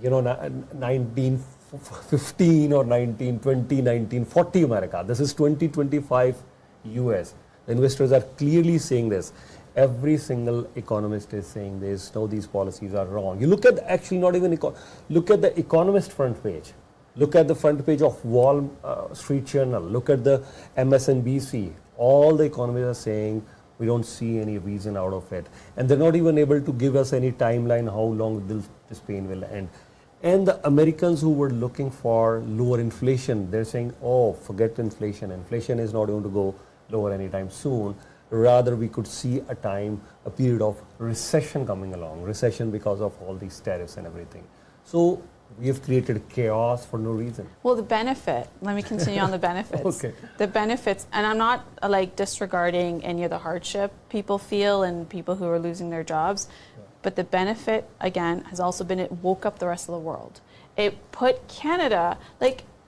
1915 or 1920, 1940 America. This is 2025 US. The investors are clearly saying this. Every single economist is saying this. No, these policies are wrong. You look at look at the Economist front page. Look at the front page of Wall Street Journal. Look at the MSNBC. All the economists are saying we don't see any reason out of it. And they're not even able to give us any timeline how long this pain will end. And the Americans who were looking for lower inflation, they're saying, oh, forget inflation. Inflation is not going to go lower anytime soon. Rather, we could see a period of recession coming along. Recession because of all these tariffs and everything. So we have created chaos for no reason. Well, the benefit, let me continue on the benefits. Okay. The benefits, and I'm not disregarding any of the hardship people feel and people who are losing their jobs, but the benefit, again, has also been it woke up the rest of the world. It put Canada,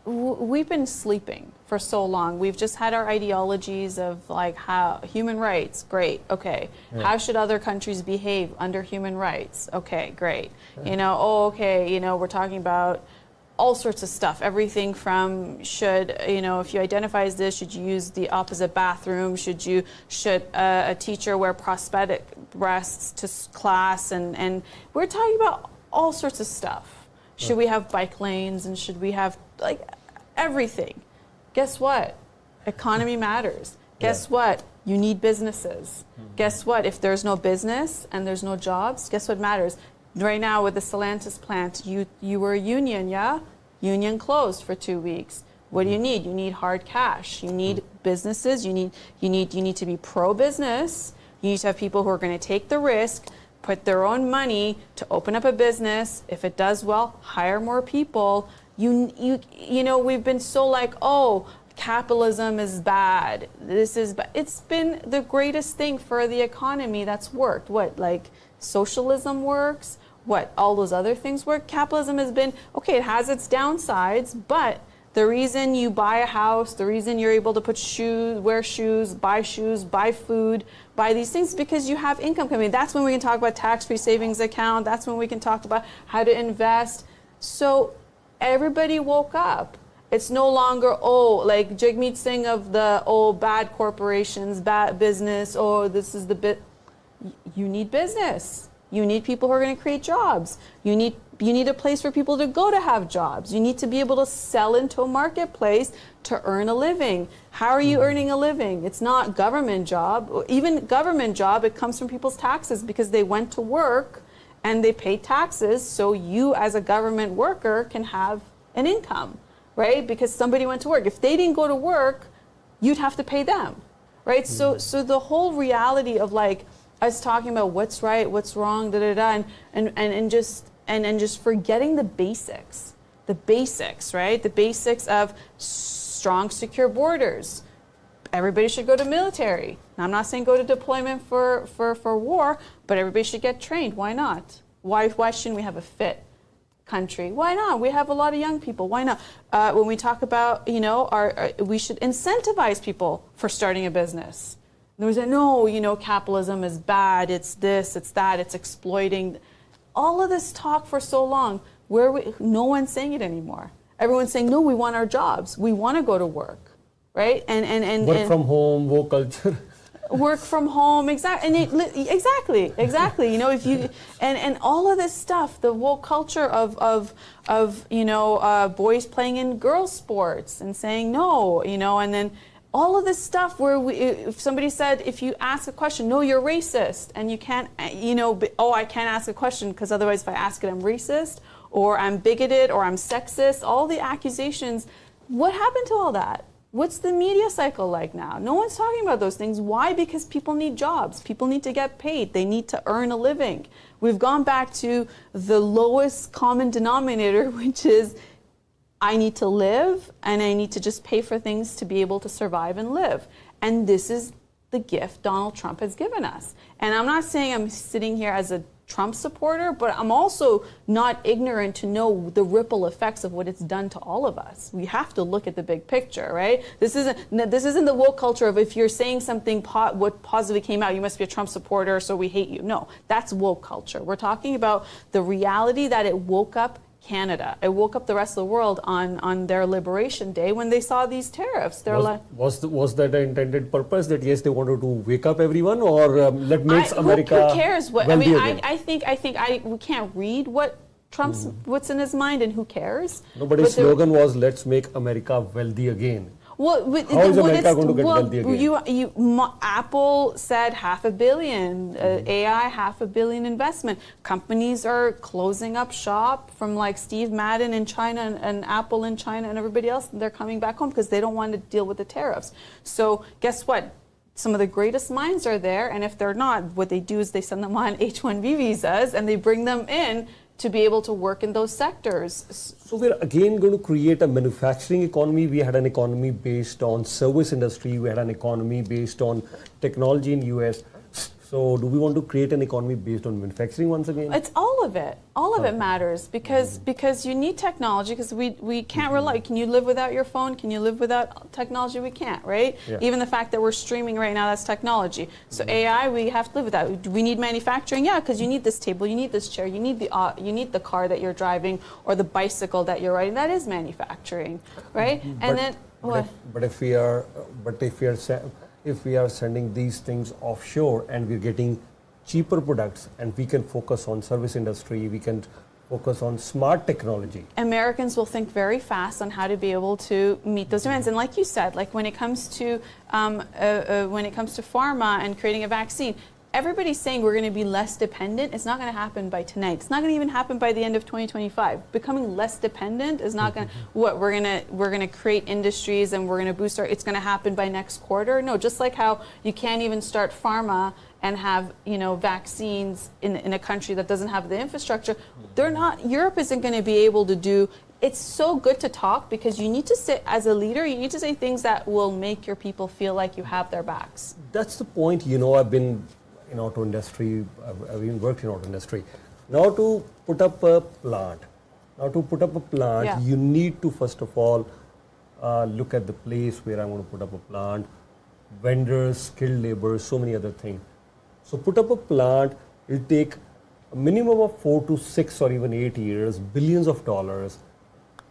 we've been sleeping for so long. We've just had our ideologies of how human rights, great, okay. Yeah. How should other countries behave under human rights? Okay, great. Yeah. We're talking about all sorts of stuff. Everything from if you identify as this, should you use the opposite bathroom? Should a teacher wear prosthetic breasts to class? And we're talking about all sorts of stuff. Should we have bike lanes and should we have everything? Guess what? Economy matters. Guess what? You need businesses. Guess what? If there's no business and there's no jobs, guess what matters? Right now with the Stellantis plant, you were a union, yeah? Union closed for 2 weeks. What do you need? You need hard cash. You need businesses. You need to be pro-business. You need to have people who are going to take the risk, put their own money to open up a business. If it does well, hire more people. We've been so capitalism is bad. It's been the greatest thing for the economy that's worked. Socialism works? All those other things work? Capitalism has been, okay, it has its downsides, but the reason you buy a house, the reason you're able to wear shoes, buy food, buy these things, because you have income coming. That's when we can talk about tax-free savings account. That's when we can talk about how to invest. So everybody woke up. It's no longer, like Jagmeet Singh of the, bad corporations, bad business, this is the bit. You need business. You need people who are going to create jobs. You need a place for people to go to have jobs. You need to be able to sell into a marketplace to earn a living. How are you earning a living? It's not government job. Even government job, it comes from people's taxes because they went to work and they paid taxes, so you as a government worker can have an income, right? Because somebody went to work. If they didn't go to work, you'd have to pay them, right? So the whole reality of like us talking about what's right, what's wrong, and just forgetting the basics, right? The basics of strong, secure borders. Everybody should go to military. Now, I'm not saying go to deployment for war, but everybody should get trained. Why not? Why shouldn't we have a fit country? Why not? We have a lot of young people. Why not? When we talk about, we should incentivize people for starting a business. There was no, capitalism is bad. It's this, it's that, it's exploiting. All of this talk for so long, no one's saying it anymore. Everyone's saying, no, we want our jobs. We want to go to work, right? And work from home, work culture. Work from home, exactly. If you and all of this stuff, the whole culture of boys playing in girls' sports and saying no, and then all of this stuff where if somebody said, if you ask a question, no, you're racist, and you can't, I can't ask a question because otherwise if I ask it, I'm racist, or I'm bigoted, or I'm sexist, all the accusations. What happened to all that? What's the media cycle like now? No one's talking about those things. Why? Because people need jobs. People need to get paid. They need to earn a living. We've gone back to the lowest common denominator, which is I need to live and I need to just pay for things to be able to survive and live. And this is the gift Donald Trump has given us. And I'm not saying I'm sitting here as a Trump supporter, but I'm also not ignorant to know the ripple effects of what it's done to all of us. We have to look at the big picture, right? This isn't the woke culture of if you're saying something what positively came out, you must be a Trump supporter, so we hate you. No, that's woke culture. We're talking about the reality that it woke up Canada. It woke up the rest of the world on their Liberation Day when they saw these tariffs. Was that the intended purpose that yes, they wanted to wake up everyone, or makes America? Who cares? I think we can't read what Trump's what's in his mind, and who cares? No, but his slogan was "Let's make America wealthy again." Well, how is America going to get wealthy again? Apple said $500 million, AI $500 million investment. Companies are closing up shop from like Steve Madden in China and Apple in China and everybody else. They're coming back home because they don't want to deal with the tariffs. So guess what? Some of the greatest minds are there, and if they're not, what they do is they send them on H-1B visas and they bring them in to be able to work in those sectors. So we're again going to create a manufacturing economy. We had an economy based on service industry. We had an economy based on technology in US. So do we want to create an economy based on manufacturing once again? It's all of it. All of it matters because you need technology, because we can't rely. Can you live without your phone? Can you live without technology? We can't, right? Yeah. Even the fact that we're streaming right now, that's technology. So AI, we have to live with that. Do we need manufacturing? Yeah, because you need this table, you need this chair, you need the car that you're driving or the bicycle that you're riding. That is manufacturing, right? If we are sending these things offshore and we're getting cheaper products, and we can focus on service industry, we can focus on smart technology. Americans will think very fast on how to be able to meet those demands. And like you said, like when it comes to pharma and creating a vaccine, everybody's saying we're going to be less dependent. It's not going to happen by tonight. It's not going to even happen by the end of 2025. Becoming less dependent is not going to, we're going to create industries and we're going to boost it's going to happen by next quarter. No, just like how you can't even start pharma and have, vaccines in a country that doesn't have the infrastructure. Europe isn't going to be able to do. It's so good to talk, because you need to say, as a leader, you need to say things that will make your people feel like you have their backs. That's the point. I've been in auto industry, I've even worked in auto industry. Now to put up a plant, yeah, you need to first of all look at the place where I'm going to put up a plant, vendors, skilled labor, so many other things. So put up a plant, it'll take a minimum of 4 to 6 or even 8 years, billions of dollars.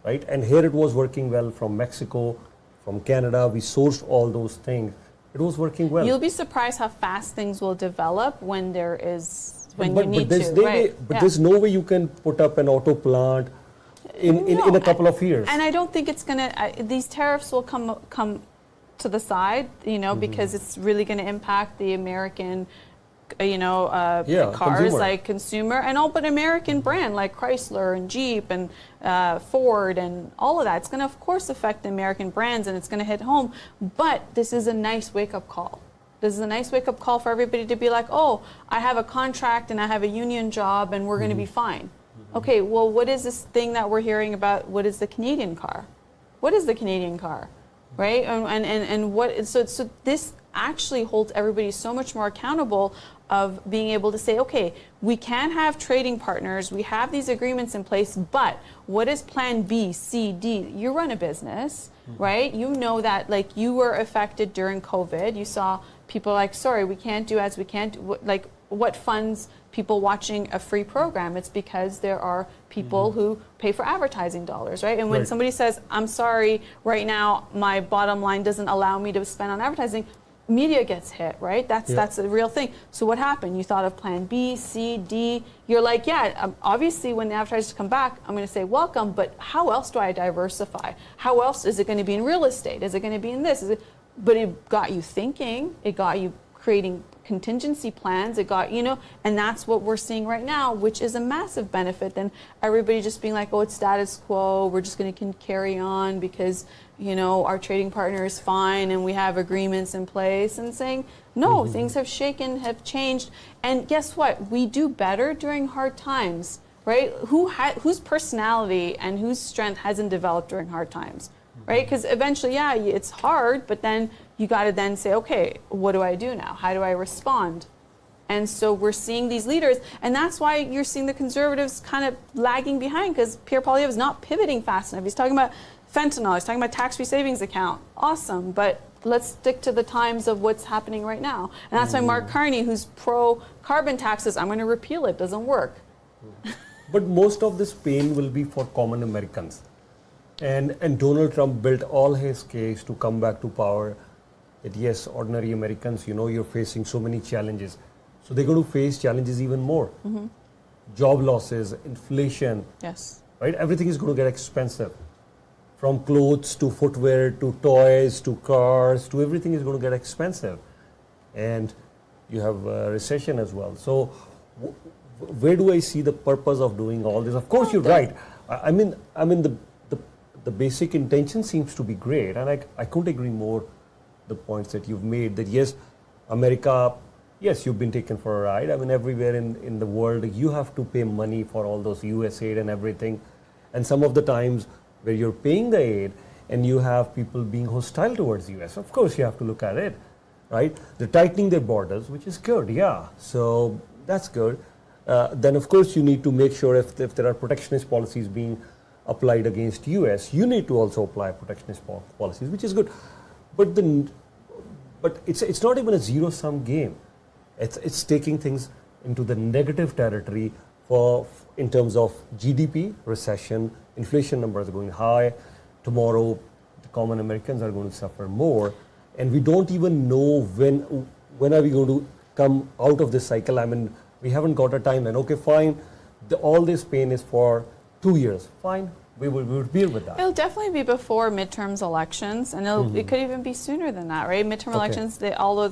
right? And here it was working well from Mexico, from Canada. We sourced all those things. It was working well. You'll be surprised how fast things will develop when you but need there's to, no right? way, but there's no way you can put up an auto plant in a couple of years. And I don't think it's going to, these tariffs will come to the side, because it's really going to impact the American, cars, consumer. like consumer, and all but American brand like Chrysler and Jeep and Ford and all of that. It's going to, of course, affect the American brands, and it's going to hit home. But this is a nice wake-up call. This is a nice wake-up call for everybody to be like, oh, I have a contract and I have a union job and we're going to be fine. Okay, well, what is this thing that we're hearing about? What is the Canadian car? What is the Canadian car, right? And what? So this actually holds everybody so much more accountable of being able to say, okay, we can have trading partners, we have these agreements in place, but what is plan B, C, D? You run a business, right? You know that, like, you were affected during COVID. You saw people like, sorry, we can't do as we can't do, like, what funds people watching a free program? It's because there are people who pay for advertising dollars, right? And when somebody says, I'm sorry, right now my bottom line doesn't allow me to spend on advertising, media gets hit, right? That's a real thing. So what happened? You thought of plan B, C, D. You're like, obviously when the advertisers come back, I'm going to say welcome, but how else do I diversify? How else is it going to be in real estate? Is it going to be in this? But it got you thinking. It got you creating contingency plans. It got, and that's what we're seeing right now, which is a massive benefit than everybody just being like, oh, it's status quo. We're just going to carry on because, our trading partner is fine and we have agreements in place, and saying, no, things have changed. And guess what? We do better during hard times, right? Whose personality and whose strength hasn't developed during hard times, right? Because eventually, it's hard, but then you got to then say, okay, what do I do now? How do I respond? And so we're seeing these leaders, and that's why you're seeing the Conservatives kind of lagging behind, because Pierre Poilievre is not pivoting fast enough. He's talking about fentanyl, he's talking about tax-free savings account. Awesome, but let's stick to the times of what's happening right now. And that's why Mark Carney, who's pro-carbon taxes, I'm going to repeal it, doesn't work. But most of this pain will be for common Americans. And Donald Trump built all his case to come back to power. That yes, ordinary Americans, you're facing so many challenges. So they're going to face challenges even more. Job losses, inflation. Yes. Right? Everything is going to get expensive. From clothes to footwear to toys to cars to everything is going to get expensive. And you have a recession as well. So where do I see the purpose of doing all this? Of course, you're right. I mean the basic intention seems to be great. And I couldn't agree more the points that you've made, that yes, America, yes, you've been taken for a ride. I mean, everywhere in the world, you have to pay money for all those US aid and everything. And some of the times where you're paying the aid and you have people being hostile towards the US, of course you have to look at it, right? They're tightening their borders, which is good, so that's good. Then of course you need to make sure if there are protectionist policies being applied against US, you need to also apply protectionist policies, which is good. But it's not even a zero-sum game. It's taking things into the negative territory in terms of GDP, recession, inflation numbers are going high. Tomorrow, the common Americans are going to suffer more, and we don't even know when are we going to come out of this cycle. I mean, we haven't got a timeline. Okay, fine. All this pain is for 2 years. Fine. We will deal with that. It'll definitely be before midterms elections, and it could even be sooner than that, right? Midterm elections,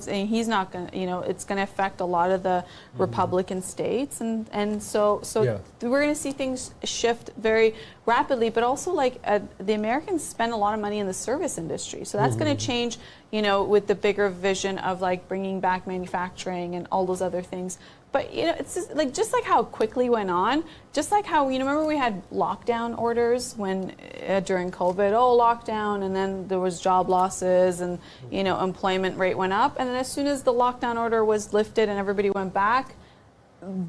and he's not going to, it's going to affect a lot of the Republican states, and so we're going to see things shift very rapidly. But also, like, the Americans spend a lot of money in the service industry, so that's going to change, with the bigger vision of like bringing back manufacturing and all those other things. But it's just like how quickly went on. Just like how remember we had lockdown orders when during COVID. Oh, lockdown, and then there was job losses, and employment rate went up. And then as soon as the lockdown order was lifted and everybody went back,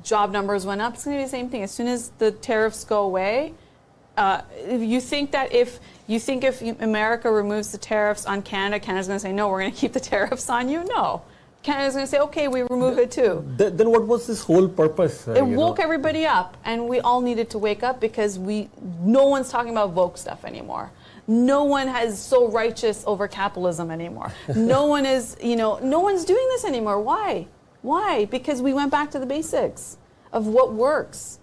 job numbers went up. It's going to be the same thing. As soon as the tariffs go away, if America removes the tariffs on Canada, Canada's going to say no. We're going to keep the tariffs on you. No. Canada's going to say, okay, we remove it too. Then what was this whole purpose? It woke everybody up, and we all needed to wake up because no one's talking about woke stuff anymore. No one is so righteous over capitalism anymore. No one is, no one's doing this anymore. Why? Why? Because we went back to the basics of what works,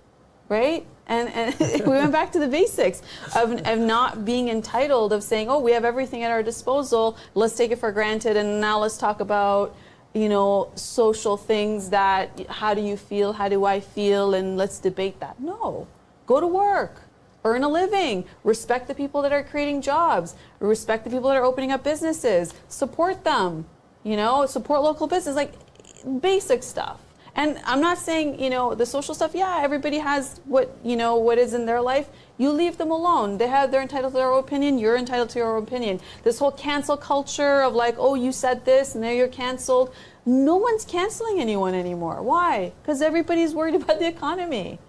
right? And we went back to the basics of not being entitled, of saying, oh, we have everything at our disposal, let's take it for granted, and now let's talk about, social things that, how do you feel, how do I feel, and let's debate that. No, go to work, earn a living, respect the people that are creating jobs, respect the people that are opening up businesses, support them, support local business, like basic stuff. And I'm not saying, the social stuff, yeah, everybody has what is in their life. You leave them alone. They're entitled to their own opinion. You're entitled to your own opinion. This whole cancel culture of like, oh, you said this and now you're canceled. No one's canceling anyone anymore. Why? Because everybody's worried about the economy.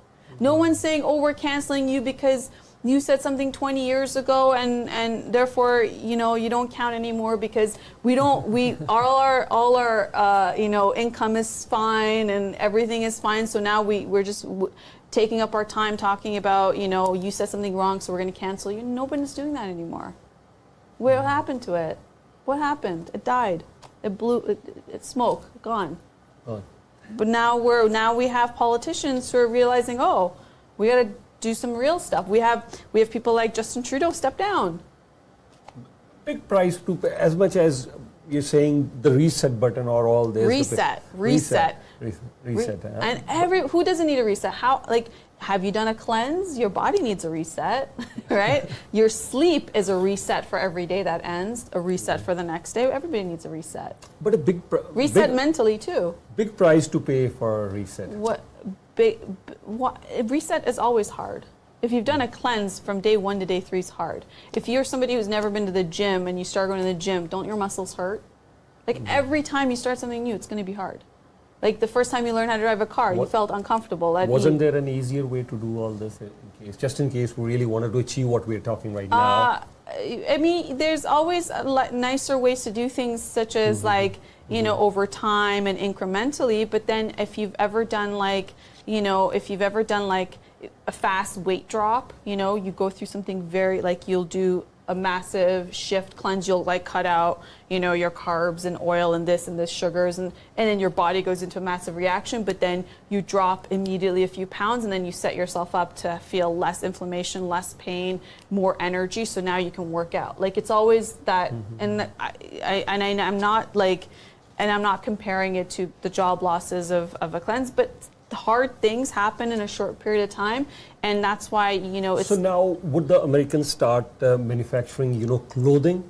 No one's saying, oh, we're canceling you because you said something 20 years ago and therefore, you don't count anymore because all our income is fine and everything is fine. So now we're just taking up our time talking about, you said something wrong, so we're going to cancel you. Nobody's doing that anymore. What happened to it? What happened? It died. It blew, it's smoke, gone. Oh. But now we have politicians who are realizing, oh, we got to do some real stuff. We have people like Justin Trudeau step down. Big price to pay, as much as you're saying the reset button or all this. Reset. And who doesn't need a reset? Have you done a cleanse? Your body needs a reset, right? Your sleep is a reset for every day that ends, a reset for the next day. Everybody needs a reset. But a big reset mentally too. Big price to pay for a reset. Reset is always hard. If you've done a cleanse from day 1 to day 3 is hard. If you're somebody who's never been to the gym and you start going to the gym, don't your muscles hurt? Every time you start something new, it's going to be hard. Like the first time you learn how to drive a car, you felt uncomfortable. Wasn't there an easier way to do all this just in case we really wanted to achieve what we're talking right now? I mean, there's always nicer ways to do things, such as over time and incrementally. But then if you've ever done a fast weight drop, you go through something very, you'll do a massive shift cleanse, you'll cut out, your carbs and oil and this sugars, and then your body goes into a massive reaction, but then you drop immediately a few pounds and then you set yourself up to feel less inflammation, less pain, more energy, so now you can work out. It's always that, and I'm not comparing it to the job losses of a cleanse, but hard things happen in a short period of time, and that's why it's. So now, would the Americans start manufacturing, clothing?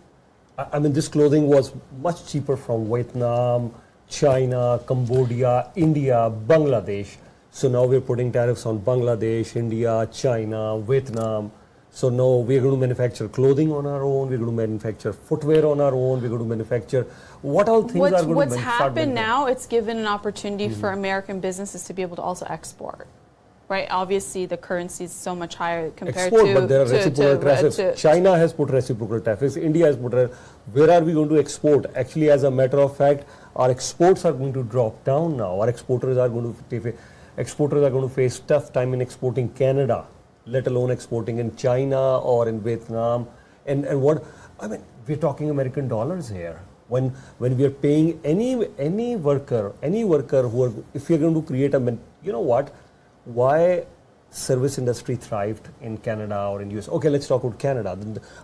I mean, this clothing was much cheaper from Vietnam, China, Cambodia, India, Bangladesh. So now we're putting tariffs on Bangladesh, India, China, Vietnam. So now we're going to manufacture clothing on our own. We're going to manufacture footwear on our own. We're going to manufacture what all things are going to. What's happened now? It's given an opportunity for American businesses to be able to also export, right? Obviously, the currency is so much higher compared to. But there are reciprocal tariffs. China has put reciprocal tariffs. India has put. Where are we going to export? Actually, as a matter of fact, our exports are going to drop down now. Our exporters are going to face tough time in exporting Canada, let alone exporting in China or in Vietnam. And what, I mean, we're talking American dollars here. When we are paying any worker who are, if you're going to create why service industry thrived in Canada or in US. Okay, let's talk about Canada.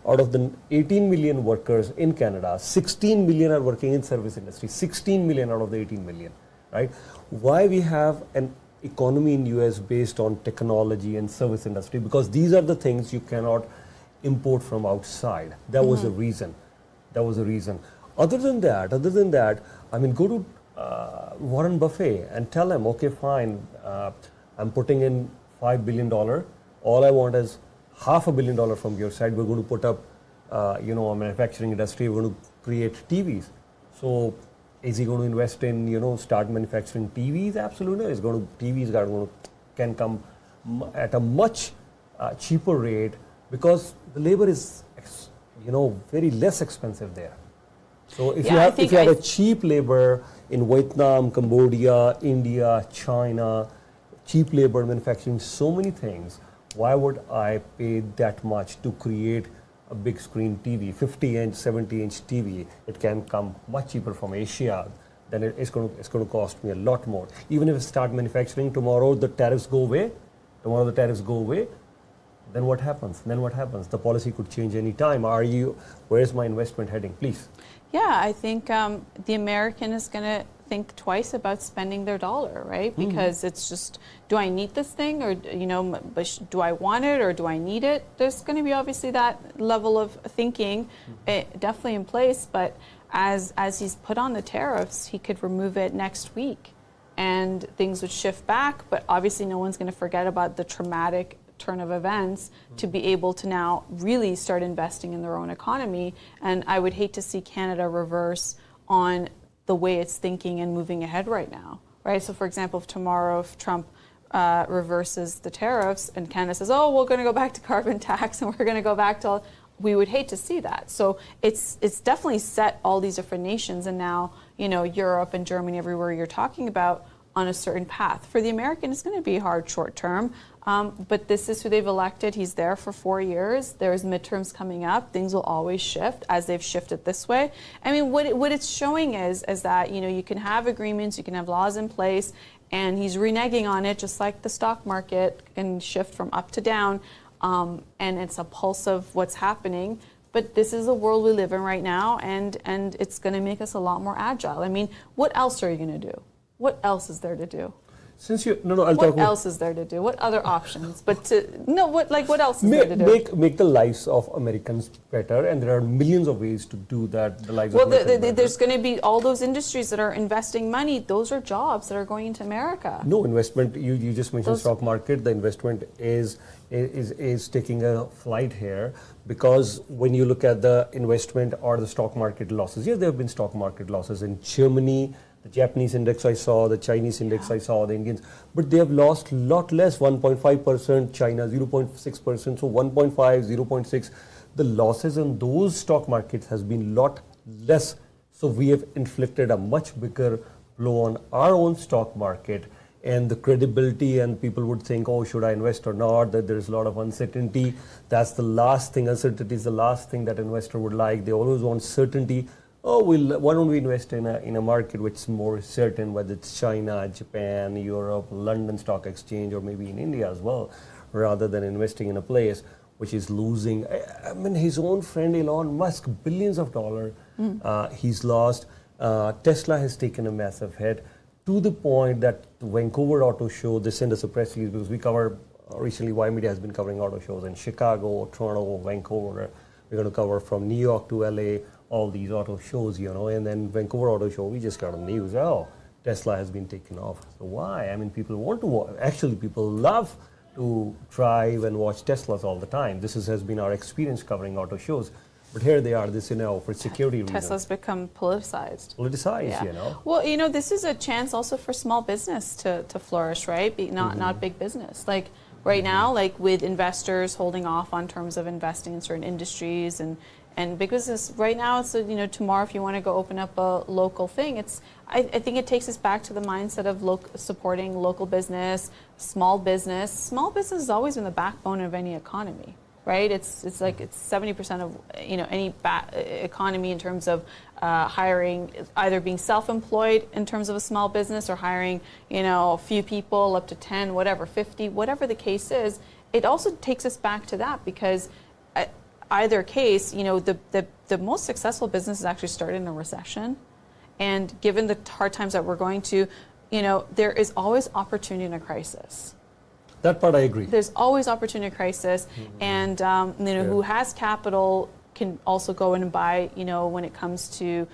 Out of the 18 million workers in Canada, 16 million are working in service industry. 16 million out of the 18 million, right? Why we have an economy in US based on technology and service industry, because these are the things you cannot import from outside. That was the reason. Other than that, I mean, go to Warren Buffett and tell him, okay, fine, I'm putting in $5 billion. All I want is $500 million from your side. We're going to put up, a manufacturing industry. We're going to create TVs. So is he going to invest in, start manufacturing TVs? Absolutely. TVs can come at a much cheaper rate because the labor is, very less expensive there. So if Yeah, you I have think a cheap labor in Vietnam, Cambodia, India, China, cheap labor manufacturing so many things, why would I pay that much to create a big screen TV, 50-inch, 70-inch TV? It can come much cheaper from Asia. Then it's going to cost me a lot more. Even if I start manufacturing tomorrow, the tariffs go away. Then what happens? The policy could change any time. Where's my investment heading? Please. Yeah, I think the American is going to think twice about spending their dollar, right? Because it's just, do I need this thing, or do I want it, or do I need it? There's going to be obviously that level of thinking, definitely in place. But as he's put on the tariffs, he could remove it next week, and things would shift back. But obviously, no one's going to forget about the traumatic turn of events to be able to now really start investing in their own economy. And I would hate to see Canada reverse on the way it's thinking and moving ahead right now, right? So for example, if tomorrow if Trump reverses the tariffs and Canada says, oh, we're going to go back to carbon tax and we're going to go back to, we would hate to see that. So it's definitely set all these different nations, and now, Europe and Germany, everywhere you're talking about, on a certain path. For the American, it's going to be hard short term, but this is who they've elected. He's there for 4 years. There's midterms coming up. Things will always shift, as they've shifted this way. I mean, what it's showing is that, you can have agreements, you can have laws in place, and he's reneging on it, just like the stock market can shift from up to down, and it's a pulse of what's happening. But this is the world we live in right now, and it's going to make us a lot more agile. I mean, what else are you going to do? What else is there to do? What else is there to do? What other options? What else is there to do? Make the lives of Americans better, and there are millions of ways to do that. There's going to be all those industries that are investing money. Those are jobs that are going into America. No investment. You just mentioned stock market. The investment is taking a flight here, because when you look at the investment or the stock market losses, yes, there have been stock market losses in Germany. The Japanese index I saw, the Chinese index I saw, the Indians, but they have lost a lot less, 1.5%, China 0.6%, so 1.5, 0.6. The losses in those stock markets has been a lot less. So we have inflicted a much bigger blow on our own stock market, and the credibility, and people would think, oh, should I invest or not, that there's a lot of uncertainty. That's the last thing, uncertainty is the last thing that investor would like. They always want certainty. Oh, why don't we invest in a market which is more certain, whether it's China, Japan, Europe, London Stock Exchange, or maybe in India as well, rather than investing in a place which is losing. I mean, his own friend Elon Musk, billions of dollars, he's lost. Tesla has taken a massive hit, to the point that the Vancouver Auto Show, they sent us a press release, because we cover, recently Ymedia has been covering auto shows in Chicago, Toronto, Vancouver. We're going to cover from New York to LA, all these auto shows, and then Vancouver Auto Show, we just got on the news, Tesla has been taken off. So why? I mean, people want to actually, people love to drive and watch Teslas all the time. This has been our experience covering auto shows. But here they are, for security reasons. Tesla's become politicized. Yeah. Well, this is a chance also for small business to flourish, right? Not big business. Like right now, like with investors holding off on terms of investing in certain industries and big business right now, it's tomorrow if you want to go open up a local thing, I think it takes us back to the mindset of supporting local business, small business. Small business has always been the backbone of any economy, right? It's 70% of any economy in terms of hiring, either being self-employed in terms of a small business, or hiring a few people up to 10, whatever, 50, whatever the case is. It also takes us back to that, because either case, the most successful businesses actually started in a recession. And given the hard times that we're going to, there is always opportunity in a crisis. That part I agree. There's always opportunity in a crisis. And, who has capital can also go in and buy, when it comes to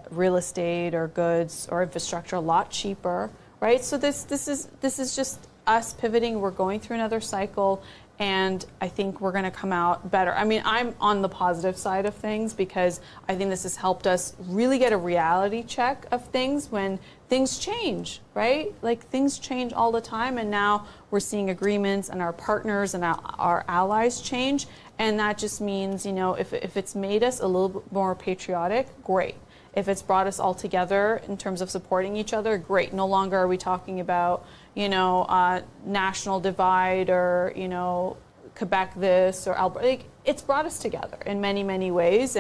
real estate or goods or infrastructure, a lot cheaper, right? So this is just us pivoting. We're going through another cycle. And I think we're going to come out better. I mean, I'm on the positive side of things, because I think this has helped us really get a reality check of things when things change, right? Like things change all the time, and now we're seeing agreements and our partners and our allies change, and that just means, if it's made us a little bit more patriotic, great. If it's brought us all together in terms of supporting each other, great. No longer are we talking about, national divide or, Quebec this or Alberta. Like, it's brought us together in many, many ways.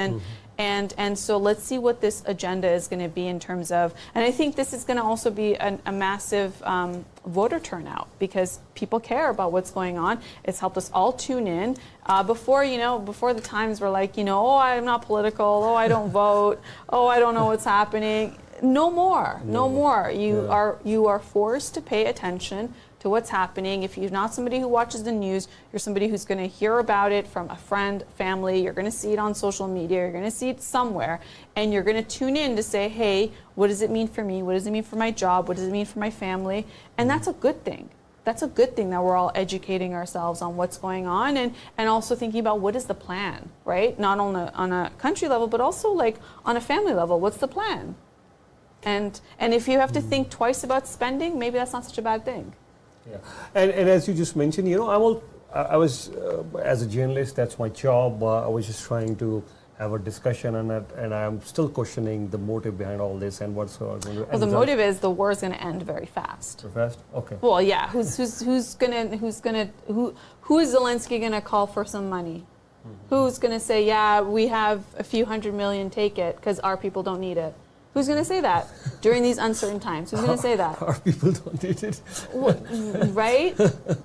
And so let's see what this agenda is going to be in terms of, and I think this is going to also be a massive voter turnout because people care about what's going on. It's helped us all tune in. Before the Times were like, oh, I'm not political. Oh, I don't vote. Oh, I don't know what's happening. No more. You are forced to pay attention to what's happening. If you're not somebody who watches the news, you're somebody who's going to hear about it from a friend, family. You're going to see it on social media. You're going to see it somewhere. And you're going to tune in to say, hey, what does it mean for me? What does it mean for my job? What does it mean for my family? And that's a good thing. That's a good thing that we're all educating ourselves on what's going on and also thinking about what is the plan, right? Not on a country level, but also like on a family level. What's the plan? And if you have to think twice about spending, maybe that's not such a bad thing. Yeah, and as you just mentioned, I was as a journalist, that's my job. I was just trying to have a discussion on it, and I'm still questioning the motive behind all this and what's going to. Well, the motive is the war is going to end very fast. Very fast, okay. Well, yeah. Who is Zelensky going to call for some money? Who's going to say, yeah, we have a few $100 million, take it because our people don't need it? Who's going to say that during these uncertain times? Who's going to say that? Our people don't need it. Right?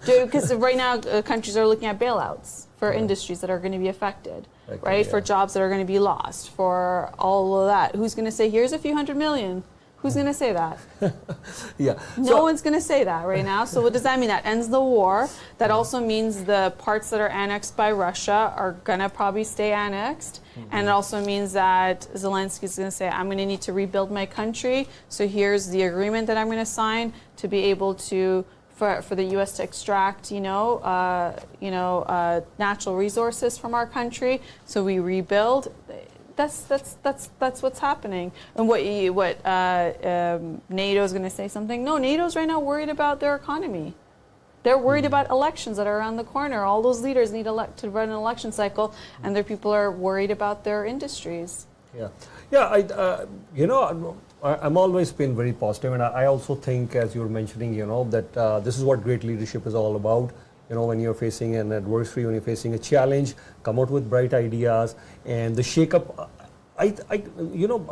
Because right now countries are looking at bailouts for industries that are going to be affected, right? Yeah. For jobs that are going to be lost, for all of that. Who's going to say, here's a few $100 million? Who's going to say that? Yeah. No one's going to say that right now. So what does that mean? That ends the war. That also means the parts that are annexed by Russia are going to probably stay annexed. And it also means that Zelensky is going to say, I'm going to need to rebuild my country. So here's the agreement that I'm going to sign to be able to, for the U.S. to extract, natural resources from our country. So we rebuild. That's what's happening. And what NATO is going to say something? No, NATO's right now worried about their economy. They're worried about elections that are around the corner. All those leaders need to run an election cycle, and their people are worried about their industries. Yeah. I'm always been very positive, and I also think, as you were mentioning, that this is what great leadership is all about. When you're facing an adversary, when you're facing a challenge, come out with bright ideas, and the shake-up. I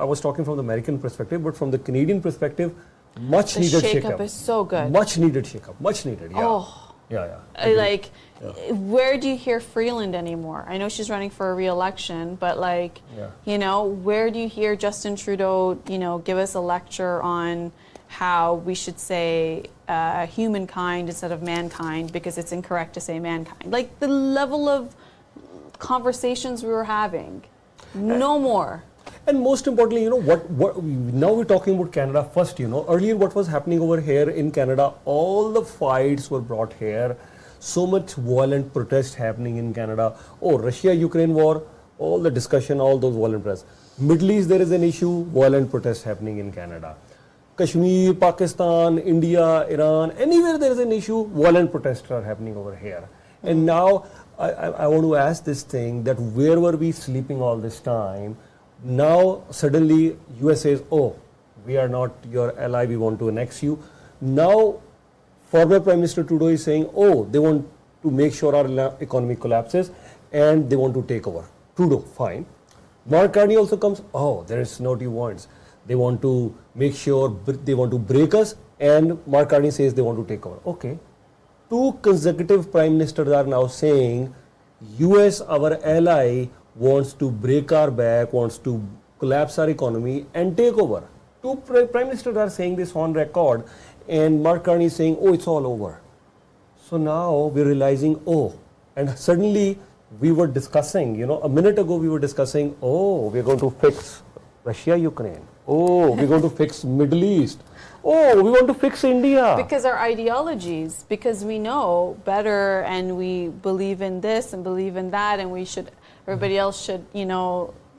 was talking from the American perspective, but from the Canadian perspective, much needed shake-up. The shake-up is so good. Much needed shake-up. Much needed. Yeah. Oh. Yeah. Where do you hear Freeland anymore? I know she's running for a re-election, but where do you hear Justin Trudeau, give us a lecture on how we should say humankind instead of mankind because it's incorrect to say mankind? Like the level of conversations we were having. No more. And most importantly, what now we're talking about Canada first, earlier what was happening over here in Canada, all the fights were brought here, so much violent protest happening in Canada. Oh, Russia-Ukraine war, all the discussion, all those violent protests. Middle East, there is an issue, violent protests happening in Canada. Kashmir, Pakistan, India, Iran, anywhere there is an issue, violent protests are happening over here. And now I want to ask this thing, that where were we sleeping all this time? Now suddenly US says, oh, we are not your ally, we want to annex you. Now former Prime Minister Trudeau is saying, oh, they want to make sure our economy collapses and they want to take over. Trudeau, fine. Mark Carney also comes, oh, there is no two words. They want to make sure, they want to break us, and Mark Carney says they want to take over. Okay. Two consecutive Prime Ministers are now saying, US, our ally, wants to break our back, wants to collapse our economy and take over. Two Prime Ministers are saying this on record, and Mark Carney is saying, oh, it's all over. So now we're realizing, oh, and suddenly we were discussing, a minute ago we were discussing, oh, we're going to fix Russia, Ukraine. Oh, we're going to fix Middle East. Oh, we want to fix India. Because our ideologies, because we know better and we believe in this and believe in that, and everybody else should,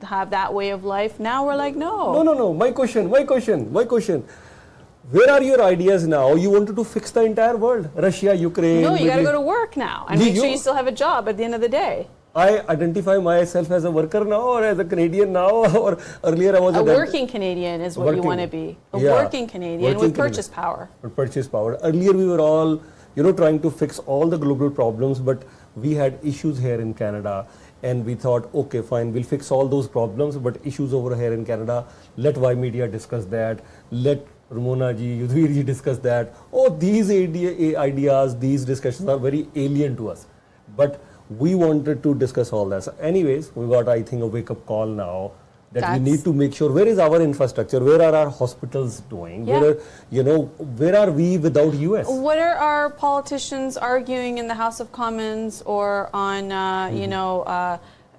have that way of life. Now we're like, no. No. My question. Where are your ideas now? You wanted to fix the entire world. Russia, Ukraine. No, you got to Middle go to work now and make sure you still have a job at the end of the day. I identify myself as a worker now or as a Canadian now, or earlier I was a working Canadian is what you want to be. A working Canadian with purchase power. With purchase power. Earlier we were all, trying to fix all the global problems, but we had issues here in Canada. And we thought, okay, fine, we'll fix all those problems, but issues over here in Canada, let Ymedia discuss that, let Ramona ji, Yudhvir ji discuss that. Oh, these ideas, these discussions are very alien to us. But we wanted to discuss all that. So anyways, we got, I think, a wake-up call now that we need to make sure, where is our infrastructure? Where are our hospitals doing? Yeah. Where are we without US? What are our politicians arguing in the House of Commons or on,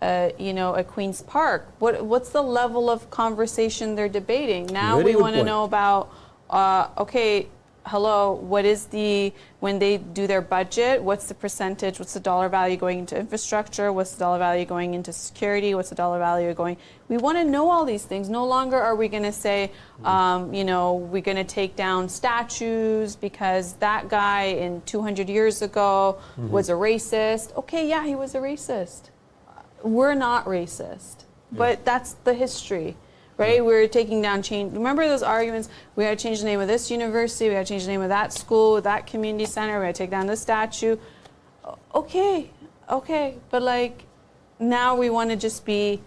at Queen's Park? What's the level of conversation they're debating? Now we want to know about, hello, what is when they do their budget, what's the percentage, what's the dollar value going into infrastructure, what's the dollar value going into security, what's the dollar value going, we want to know all these things. No longer are we going to say, we're going to take down statues because that guy in 200 years ago was a racist. Okay, yeah, he was a racist. We're not racist, but that's the history. Right, we're taking down change. Remember those arguments? We had to change the name of this university. We had to change the name of that school, that community center. We had to take down this statue. Okay, but now we want to just be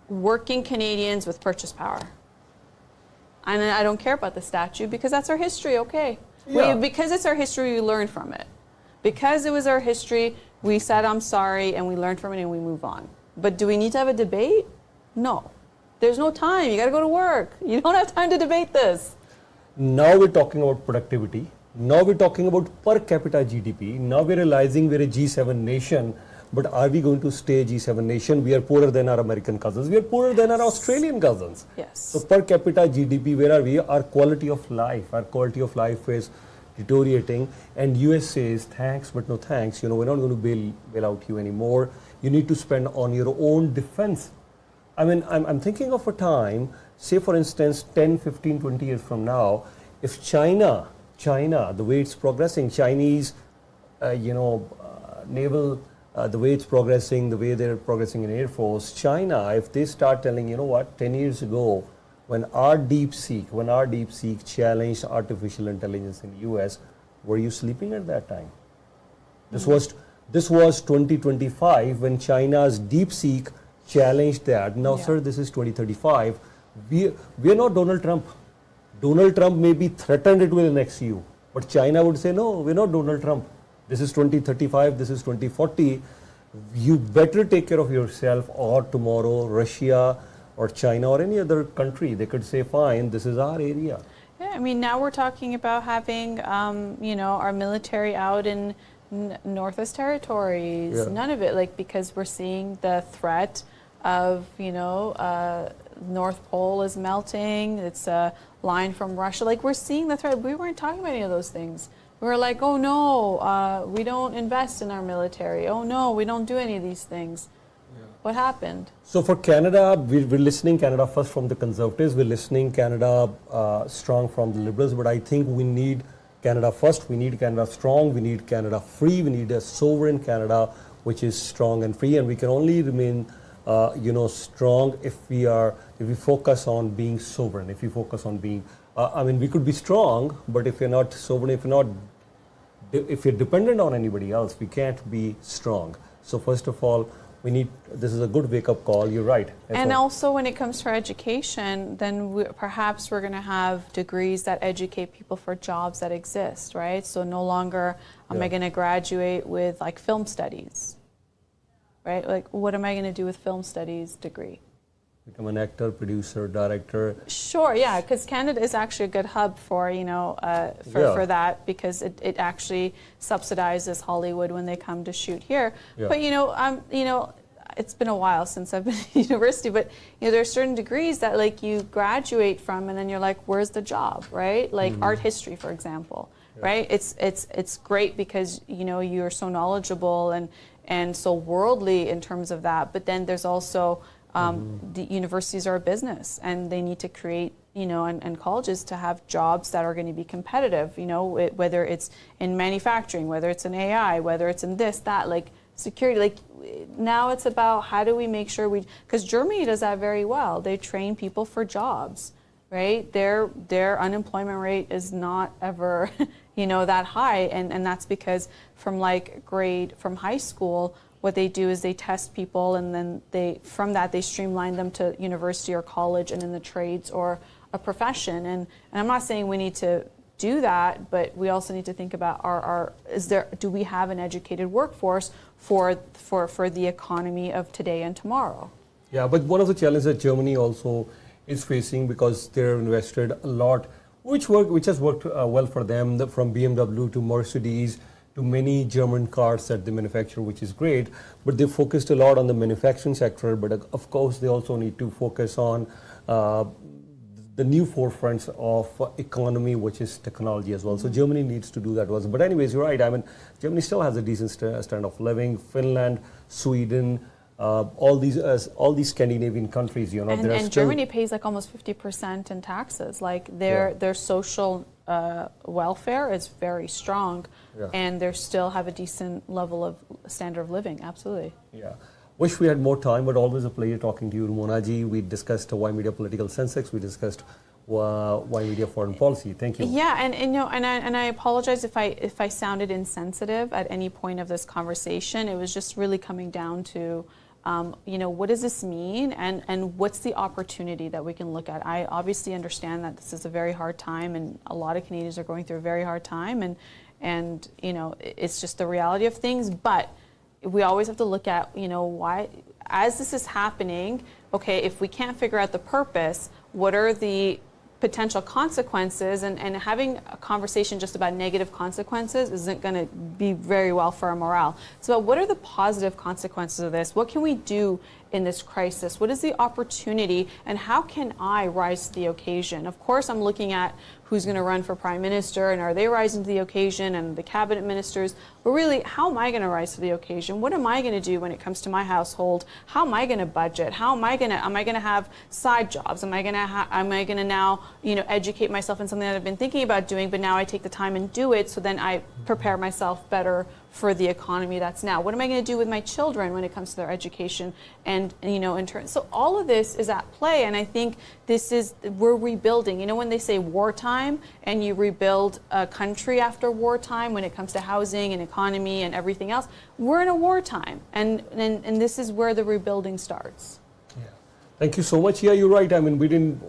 working Canadians with purchase power. And I don't care about the statue because that's our history. Okay, because it's our history, we learn from it. Because it was our history, we said I'm sorry and we learned from it and we move on. But do we need to have a debate? No. There's no time. You got to go to work. You don't have time to debate this. Now we're talking about productivity. Now we're talking about per capita GDP. Now we're realizing we're a G7 nation. But are we going to stay G7 nation? We are poorer than our American cousins. We are poorer than our Australian cousins. Yes. So per capita GDP, where are we? Our quality of life. Our quality of life is deteriorating. And US says, thanks, but no thanks. We're not going to bail out you anymore. You need to spend on your own defense. I mean, I'm thinking of a time, say for instance, 10, 15, 20 years from now, if China, the way it's progressing, Chinese, naval, the way it's progressing, the way they're progressing in Air Force, China, if they start telling, 10 years ago, when our DeepSeek challenged artificial intelligence in the US, were you sleeping at that time? This was 2025 when China's DeepSeek challenged that. Now, sir, this is 2035. We are not Donald Trump. Donald Trump maybe threatened it will annex you. But China would say, no, we're not Donald Trump. This is 2035, this is 2040. You better take care of yourself, or tomorrow Russia or China or any other country, they could say, fine, this is our area. Yeah, I mean, now we're talking about having, our military out in Northwest Territories. Yeah. None of it, because we're seeing the threat of, North Pole is melting. It's a line from Russia. We're seeing the threat. We weren't talking about any of those things. We were like, oh no, we don't invest in our military. Oh no, we don't do any of these things. Yeah. What happened? So for Canada, we're listening Canada first from the Conservatives. We're listening Canada strong from the Liberals. But I think we need Canada first. We need Canada strong. We need Canada free. We need a sovereign Canada which is strong and free. And we can only remain strong if we focus on being sovereign, if we focus on being, we could be strong, but if you're not sovereign, if you're dependent on anybody else, we can't be strong. So first of all, this is a good wake-up call, you're right. And also when it comes to education, then perhaps we're going to have degrees that educate people for jobs that exist, right? So no longer am I going to graduate with film studies. Right? What am I going to do with film studies degree? Become an actor, producer, director. Sure, yeah, because Canada is actually a good hub for, for that, because it actually subsidizes Hollywood when they come to shoot here. Yeah. But, it's been a while since I've been at university, but, there are certain degrees that, you graduate from, and then you're like, where's the job, right? Art history, for example, right? It's great because, you're so knowledgeable and so worldly in terms of that. But then there's also the universities are a business, and they need to create and colleges to have jobs that are going to be competitive, whether it's in manufacturing, whether it's in AI, whether it's in this, that, like security. Like now it's about how do we make sure because Germany does that very well. They train people for jobs, right? Their unemployment rate is not ever, that high. And that's because from high school, what they do is they test people, and then from that they streamline them to university or college and in the trades or a profession. And I'm not saying we need to do that, but we also need to think about do we have an educated workforce for the economy of today and tomorrow? Yeah, but one of the challenges that Germany also is facing, because they're invested a lot, which has worked well for them, from BMW to Mercedes to many German cars that they manufacture, which is great, but they focused a lot on the manufacturing sector. But of course, they also need to focus on the new forefronts of economy, which is technology as well. So Germany needs to do that also. But anyways, you're right. I mean, Germany still has a decent standard of living. Finland, Sweden, all these Scandinavian countries, and Germany pays like almost 50% in taxes. Like their social welfare is very strong, and they still have a decent level of standard of living. Absolutely. Yeah. Wish we had more time, but always a pleasure talking to you, Monaji. We discussed Ymedia political Sensex. We discussed Ymedia foreign policy. Thank you. Yeah, and I apologize if I sounded insensitive at any point of this conversation. It was just really coming down to, what does this mean, and what's the opportunity that we can look at? I obviously understand that this is a very hard time, and a lot of Canadians are going through a very hard time, and it's just the reality of things. But we always have to look at, why, as this is happening, okay, if we can't figure out the purpose, what are the potential consequences? And having a conversation just about negative consequences isn't going to be very well for our morale. So what are the positive consequences of this? What can we do in this crisis? What is the opportunity, and how can I rise to the occasion? Of course, I'm looking at who's going to run for prime minister, and are they rising to the occasion, and the cabinet ministers. But really, how am I going to rise to the occasion? What am I going to do when it comes to my household? How am I going to budget? Am I going to have side jobs? Am I going to now, educate myself in something that I've been thinking about doing, but now I take the time and do it, so then I prepare myself better for the economy that's now. What am I going to do with my children when it comes to their education, and in turn? So all of this is at play, and I think we're rebuilding. When they say wartime and you rebuild a country after wartime, when it comes to housing and economy and everything else, we're in a wartime, and this is where the rebuilding starts. Yeah. Thank you so much. Yeah, you're right. I mean, we didn't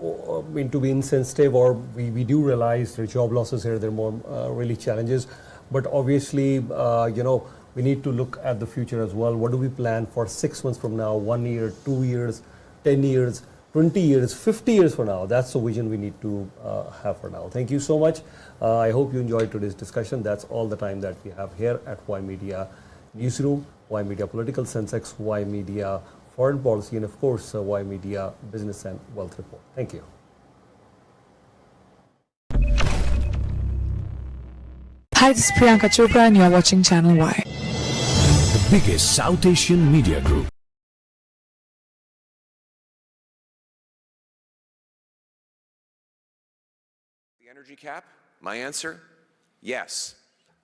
mean to be insensitive, or we do realize there are job losses here. There are more really challenges. But obviously, we need to look at the future as well. What do we plan for 6 months from now, 1 year, 2 years, 10 years, 20 years, 50 years from now? That's the vision we need to have for now. Thank you so much. I hope you enjoyed today's discussion. That's all the time that we have here at Ymedia Newsroom, Ymedia Political Sensex, Ymedia Foreign Policy, and of course, Ymedia Business and Wealth Report. Thank you. Hi, this is Priyanka Chopra and you are watching Channel Y. The biggest South Asian media group. The energy cap? My answer? Yes.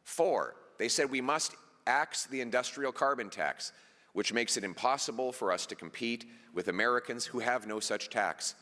4, they said we must axe the industrial carbon tax, which makes it impossible for us to compete with Americans who have no such tax.